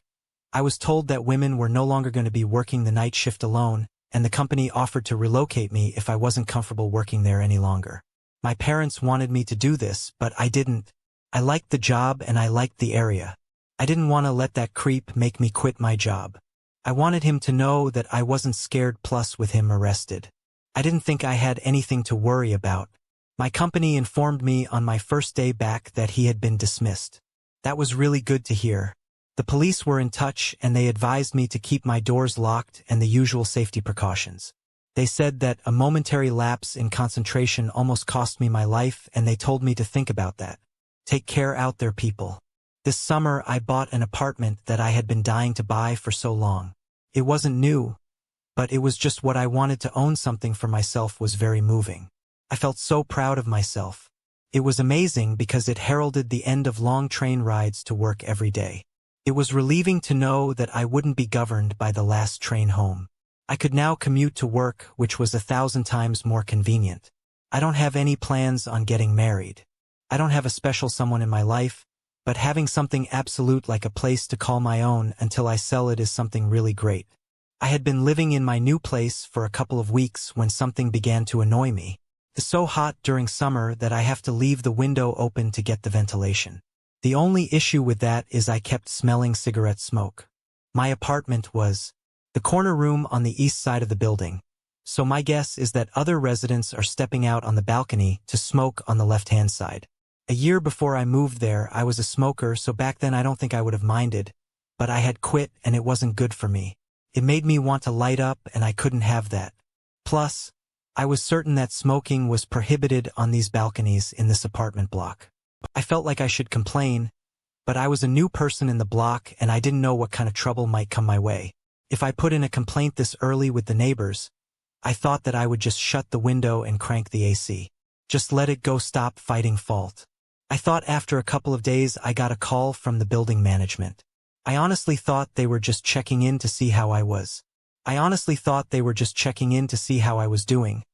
I was told that women were no longer going to be working the night shift alone, and the company offered to relocate me if I wasn't comfortable working there any longer. My parents wanted me to do this, but I didn't. I liked the job and I liked the area. I didn't want to let that creep make me quit my job. I wanted him to know that I wasn't scared, plus with him arrested. I didn't think I had anything to worry about. My company informed me on my first day back that he had been dismissed. That was really good to hear. The police were in touch and they advised me to keep my doors locked and the usual safety precautions. They said that a momentary lapse in concentration almost cost me my life, and they told me to think about that. Take care out there, people. This summer I bought an apartment that I had been dying to buy for so long. It wasn't new, but it was just what I wanted. To own something for myself was very moving. I felt so proud of myself. It was amazing because it heralded the end of long train rides to work every day. It was relieving to know that I wouldn't be governed by the last train home. I could now commute to work, which was 1,000 times more convenient. I don't have any plans on getting married. I don't have a special someone in my life, but having something absolute like a place to call my own until I sell it is something really great. I had been living in my new place for a couple of weeks when something began to annoy me. It's so hot during summer that I have to leave the window open to get the ventilation. The only issue with that is I kept smelling cigarette smoke. My apartment was the corner room on the east side of the building, so my guess is that other residents are stepping out on the balcony to smoke on the left-hand side. A year before I moved there, I was a smoker, so back then I don't think I would have minded, but I had quit and it wasn't good for me. It made me want to light up and I couldn't have that. Plus, I was certain that smoking was prohibited on these balconies in this apartment block. I felt like I should complain, but I was a new person in the block and I didn't know what kind of trouble might come my way. If I put in a complaint this early with the neighbors, I thought that I would just shut the window and crank the AC. Just let it go, stop fighting fault. I thought after a couple of days I got a call from the building management. I honestly thought they were just checking in to see how I was. Doing,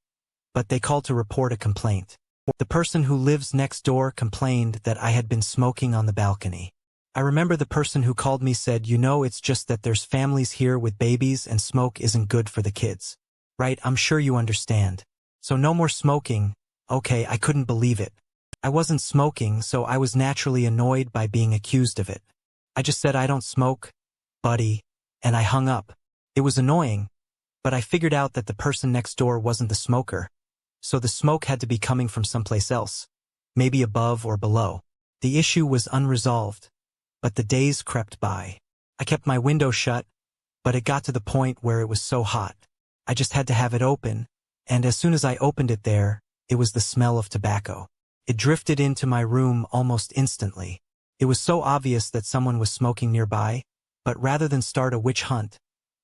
but they called to report a complaint. The person who lives next door complained that I had been smoking on the balcony. I remember the person who called me said, "You know, it's just that there's families here with babies and smoke isn't good for the kids. Right, I'm sure you understand. So no more smoking." Okay, I couldn't believe it. I wasn't smoking, so I was naturally annoyed by being accused of it. I just said, "I don't smoke, buddy," and I hung up. It was annoying, but I figured out that the person next door wasn't the smoker, so the smoke had to be coming from someplace else, maybe above or below. The issue was unresolved, but the days crept by. I kept my window shut, but it got to the point where it was so hot. I just had to have it open, and as soon as I opened it it was the smell of tobacco. It drifted into my room almost instantly. It was so obvious that someone was smoking nearby, but rather than start a witch hunt,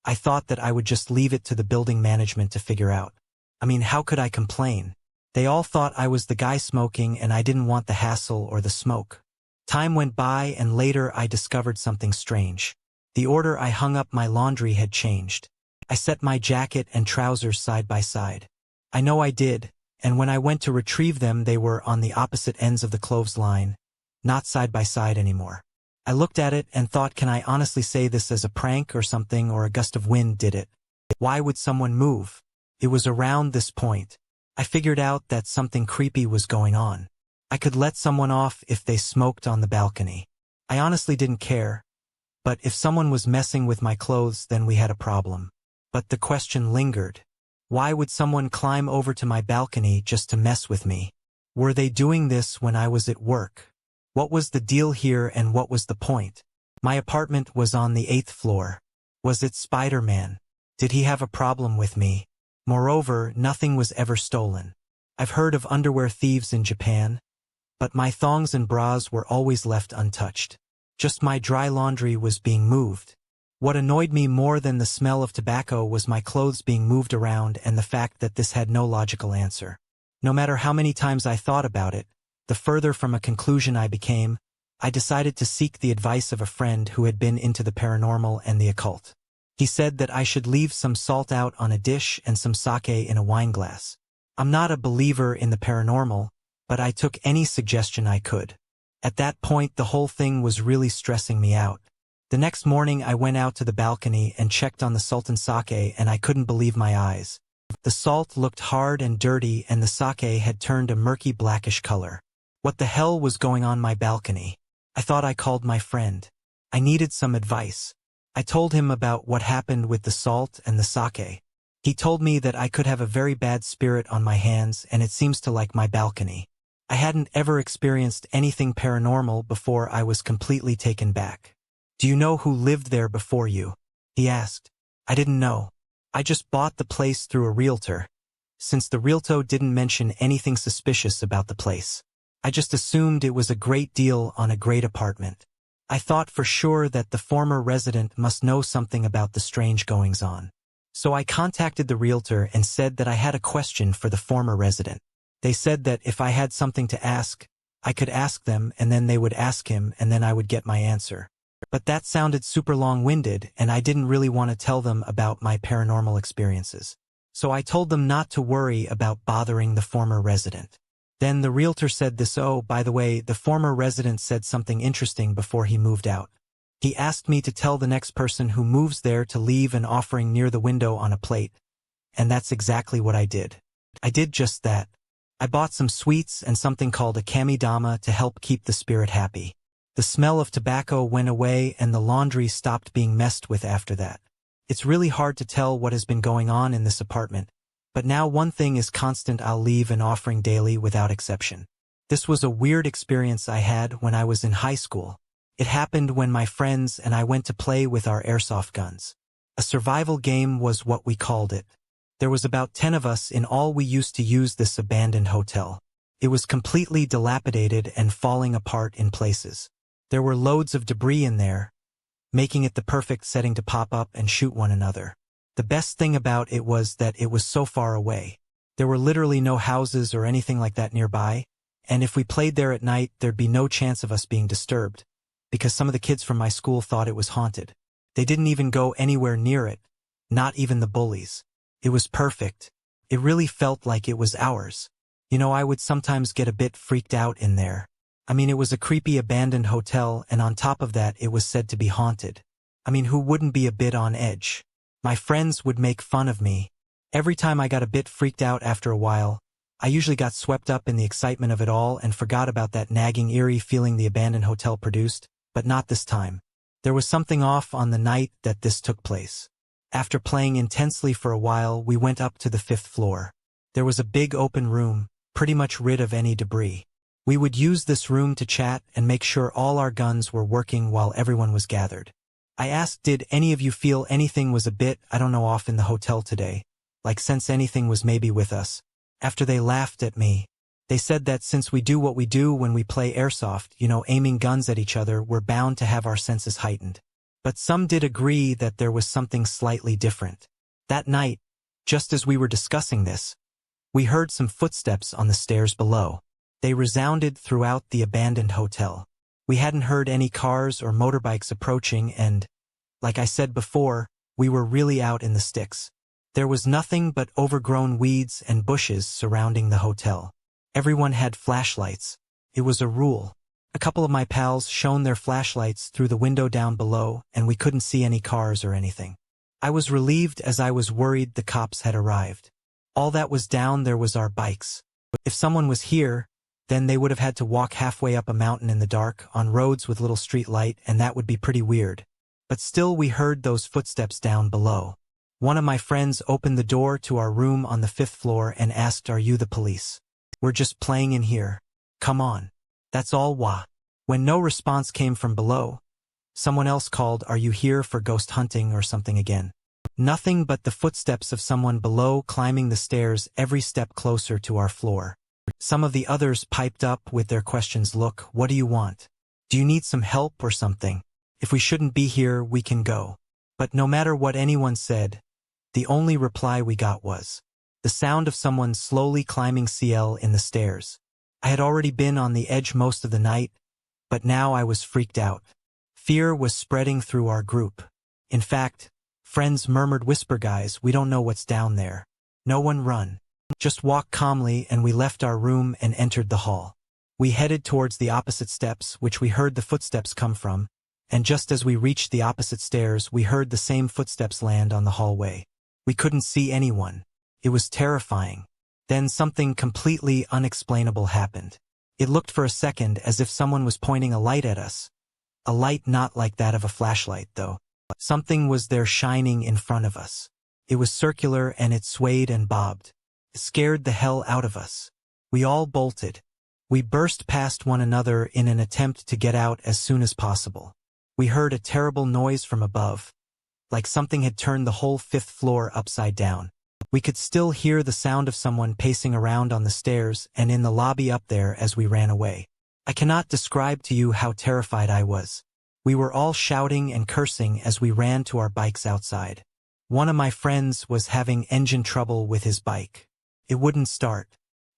I thought that I would just leave it to the building management to figure out. I mean, how could I complain? They all thought I was the guy smoking and I didn't want the hassle or the smoke. Time went by and later I discovered something strange. The order I hung up my laundry had changed. I set my jacket and trousers side by side. I know I did, and when I went to retrieve them they were on the opposite ends of the clothesline, not side by side anymore. I looked at it and thought, can I honestly say this as a prank or something, or a gust of wind did it? Why would someone move? It was around this point I figured out that something creepy was going on. I could let someone off if they smoked on the balcony. I honestly didn't care, but if someone was messing with my clothes then we had a problem. But the question lingered. Why would someone climb over to my balcony just to mess with me? Were they doing this when I was at work? What was the deal here and what was the point? My apartment was on the 8th floor. Was it Spider-Man? Did he have a problem with me? Moreover, nothing was ever stolen. I've heard of underwear thieves in Japan, but my thongs and bras were always left untouched. Just my dry laundry was being moved. What annoyed me more than the smell of tobacco was my clothes being moved around and the fact that this had no logical answer. No matter how many times I thought about it, the further from a conclusion I became, I decided to seek the advice of a friend who had been into the paranormal and the occult. He said that I should leave some salt out on a dish and some sake in a wine glass. I'm not a believer in the paranormal, but I took any suggestion I could. At that point, the whole thing was really stressing me out. The next morning, I went out to the balcony and checked on the salt and sake, and I couldn't believe my eyes. The salt looked hard and dirty, and the sake had turned a murky blackish color. What the hell was going on my balcony? I thought. I called my friend. I needed some advice. I told him about what happened with the salt and the sake. He told me that I could have a very bad spirit on my hands, and it seems to like my balcony. I hadn't ever experienced anything paranormal before. I was completely taken back. "Do you know who lived there before you?" he asked. I didn't know. I just bought the place through a realtor. Since the realtor didn't mention anything suspicious about the place, I just assumed it was a great deal on a great apartment. I thought for sure that the former resident must know something about the strange goings-on. So I contacted the realtor and said that I had a question for the former resident. They said that if I had something to ask, I could ask them and then they would ask him and then I would get my answer. But that sounded super long-winded and I didn't really want to tell them about my paranormal experiences. So I told them not to worry about bothering the former resident. Then the realtor said this, "Oh, by the way, the former resident said something interesting before he moved out. He asked me to tell the next person who moves there to leave an offering near the window on a plate." And that's exactly what I did. I did just that. I bought some sweets and something called a kamidama to help keep the spirit happy. The smell of tobacco went away and the laundry stopped being messed with after that. It's really hard to tell what has been going on in this apartment, but now one thing is constant: I'll leave an offering daily without exception. This was a weird experience I had when I was in high school. It happened when my friends and I went to play with our airsoft guns. A survival game was what we called it. There was about 10 of us in all. We used to use this abandoned hotel. It was completely dilapidated and falling apart in places. There were loads of debris in there, making it the perfect setting to pop up and shoot one another. The best thing about it was that it was so far away. There were literally no houses or anything like that nearby, and if we played there at night, there'd be no chance of us being disturbed, because some of the kids from my school thought it was haunted. They didn't even go anywhere near it, not even the bullies. It was perfect. It really felt like it was ours. You know, I would sometimes get a bit freaked out in there. I mean, it was a creepy abandoned hotel, and on top of that, it was said to be haunted. I mean, who wouldn't be a bit on edge? My friends would make fun of me. Every time I got a bit freaked out after a while, I usually got swept up in the excitement of it all and forgot about that nagging eerie feeling the abandoned hotel produced, but not this time. There was something off on the night that this took place. After playing intensely for a while, we went up to the 5th floor. There was a big open room, pretty much rid of any debris. We would use this room to chat and make sure all our guns were working while everyone was gathered. I asked, did any of you feel anything was a bit, I don't know, off in the hotel today? Like sense anything was maybe with us? After they laughed at me, they said that since we do what we do when we play airsoft, you know, aiming guns at each other, we're bound to have our senses heightened. But some did agree that there was something slightly different. That night, just as we were discussing this, we heard some footsteps on the stairs below. They resounded throughout the abandoned hotel. We hadn't heard any cars or motorbikes approaching and, like I said before, we were really out in the sticks. There was nothing but overgrown weeds and bushes surrounding the hotel. Everyone had flashlights. It was a rule. A couple of my pals shone their flashlights through the window down below, and we couldn't see any cars or anything. I was relieved as I was worried the cops had arrived. All that was down there was our bikes. If someone was here, then they would have had to walk halfway up a mountain in the dark, on roads with little street light, and that would be pretty weird. But still we heard those footsteps down below. One of my friends opened the door to our room on the 5th floor and asked, "Are you the police? We're just playing in here. Come on." That's all. Wah. When no response came from below, someone else called, "Are you here for ghost hunting or something again?" Nothing but the footsteps of someone below climbing the stairs every step closer to our floor. Some of the others piped up with their questions. "Look, what do you want? Do you need some help or something? If we shouldn't be here, we can go." But no matter what anyone said, the only reply we got was the sound of someone slowly climbing CL in the stairs. I had already been on the edge most of the night, but now I was freaked out. Fear was spreading through our group. In fact, friends murmured, "Whisper, guys, we don't know what's down there. No one run. Just walk calmly," and we left our room and entered the hall. We headed towards the opposite steps, which we heard the footsteps come from, and just as we reached the opposite stairs, we heard the same footsteps land on the hallway. We couldn't see anyone. It was terrifying. Then something completely unexplainable happened. It looked for a second as if someone was pointing a light at us. A light not like that of a flashlight, though. Something was there shining in front of us. It was circular and it swayed and bobbed. It scared the hell out of us. We all bolted. We burst past one another in an attempt to get out as soon as possible. We heard a terrible noise from above, like something had turned the whole 5th floor upside down. We could still hear the sound of someone pacing around on the stairs and in the lobby up there as we ran away. I cannot describe to you how terrified I was. We were all shouting and cursing as we ran to our bikes outside. One of my friends was having engine trouble with his bike. It wouldn't start.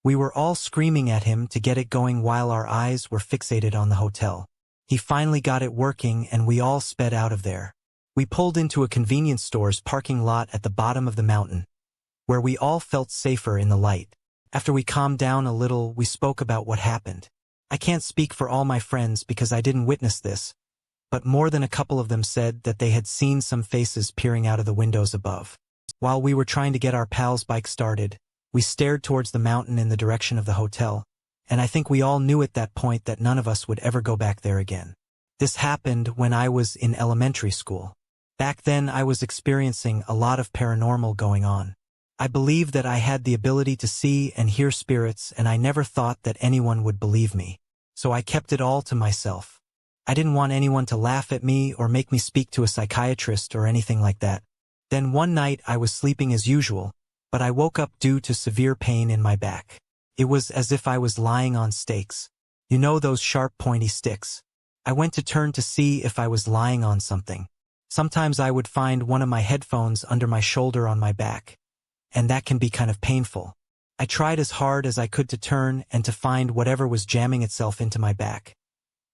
We were all screaming at him to get it going while our eyes were fixated on the hotel. He finally got it working and we all sped out of there. We pulled into a convenience store's parking lot at the bottom of the mountain, where we all felt safer in the light. After we calmed down a little, we spoke about what happened. I can't speak for all my friends because I didn't witness this, but more than a couple of them said that they had seen some faces peering out of the windows above. While we were trying to get our pal's bike started, we stared towards the mountain in the direction of the hotel, and I think we all knew at that point that none of us would ever go back there again. This happened when I was in elementary school. Back then I was experiencing a lot of paranormal going on. I believed that I had the ability to see and hear spirits, and I never thought that anyone would believe me. So I kept it all to myself. I didn't want anyone to laugh at me or make me speak to a psychiatrist or anything like that. Then one night I was sleeping as usual, but I woke up due to severe pain in my back. It was as if I was lying on stakes. You know those sharp pointy sticks? I went to turn to see if I was lying on something. Sometimes I would find one of my headphones under my shoulder on my back, and that can be kind of painful. I tried as hard as I could to turn and to find whatever was jamming itself into my back,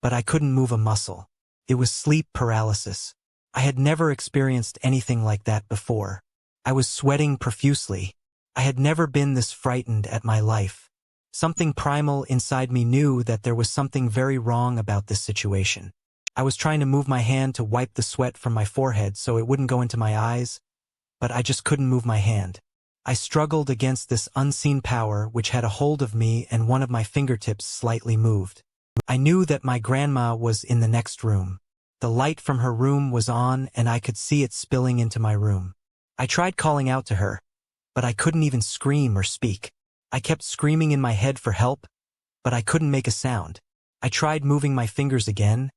but I couldn't move a muscle. It was sleep paralysis. I had never experienced anything like that before. I was sweating profusely. I had never been this frightened at my life. Something primal inside me knew that there was something very wrong about this situation. I was trying to move my hand to wipe the sweat from my forehead so it wouldn't go into my eyes, but I just couldn't move my hand. I struggled against this unseen power which had a hold of me, and one of my fingertips slightly moved. I knew that my grandma was in the next room. The light from her room was on and I could see it spilling into my room. I tried calling out to her, but I couldn't even scream or speak. I kept screaming in my head for help, but I couldn't make a sound. I tried moving my fingers again,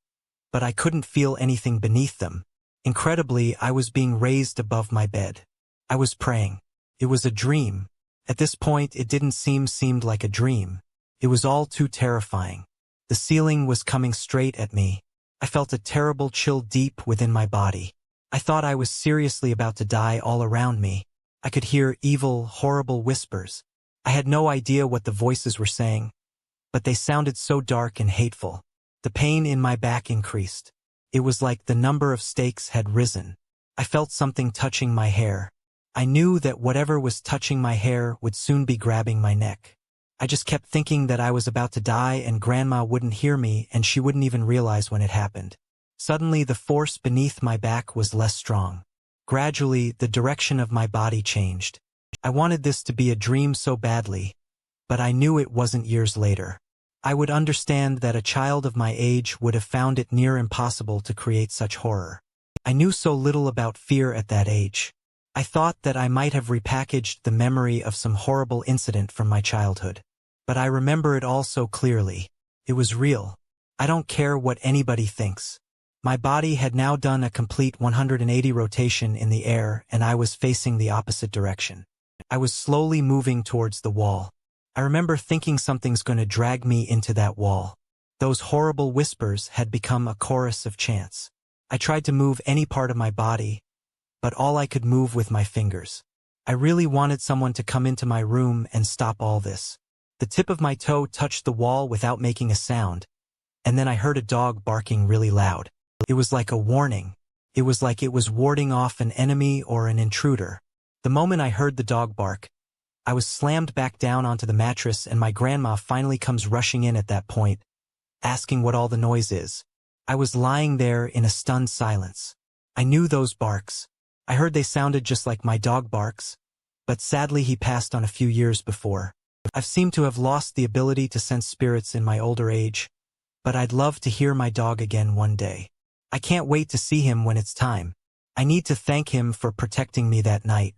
but I couldn't feel anything beneath them. Incredibly, I was being raised above my bed. I was praying. It was a dream. At this point, it didn't seemed like a dream. It was all too terrifying. The ceiling was coming straight at me. I felt a terrible chill deep within my body. I thought I was seriously about to die all around me. I could hear evil, horrible whispers. I had no idea what the voices were saying, but they sounded so dark and hateful. The pain in my back increased. It was like the number of stakes had risen. I felt something touching my hair. I knew that whatever was touching my hair would soon be grabbing my neck. I just kept thinking that I was about to die and Grandma wouldn't hear me and she wouldn't even realize when it happened. Suddenly the force beneath my back was less strong. Gradually, the direction of my body changed. I wanted this to be a dream so badly, but I knew it wasn't. Years later, I would understand that a child of my age would have found it near impossible to create such horror. I knew so little about fear at that age. I thought that I might have repackaged the memory of some horrible incident from my childhood. But I remember it all so clearly. It was real. I don't care what anybody thinks. My body had now done a complete 180 rotation in the air and I was facing the opposite direction. I was slowly moving towards the wall. I remember thinking something's going to drag me into that wall. Those horrible whispers had become a chorus of chants. I tried to move any part of my body, but all I could move with my fingers. I really wanted someone to come into my room and stop all this. The tip of my toe touched the wall without making a sound, and then I heard a dog barking really loud. It was like a warning. It was like it was warding off an enemy or an intruder. The moment I heard the dog bark, I was slammed back down onto the mattress and my grandma finally comes rushing in at that point, asking what all the noise is. I was lying there in a stunned silence. I knew those barks. I heard they sounded just like my dog barks, but sadly he passed on a few years before. I've seemed to have lost the ability to sense spirits in my older age, but I'd love to hear my dog again one day. I can't wait to see him when it's time. I need to thank him for protecting me that night.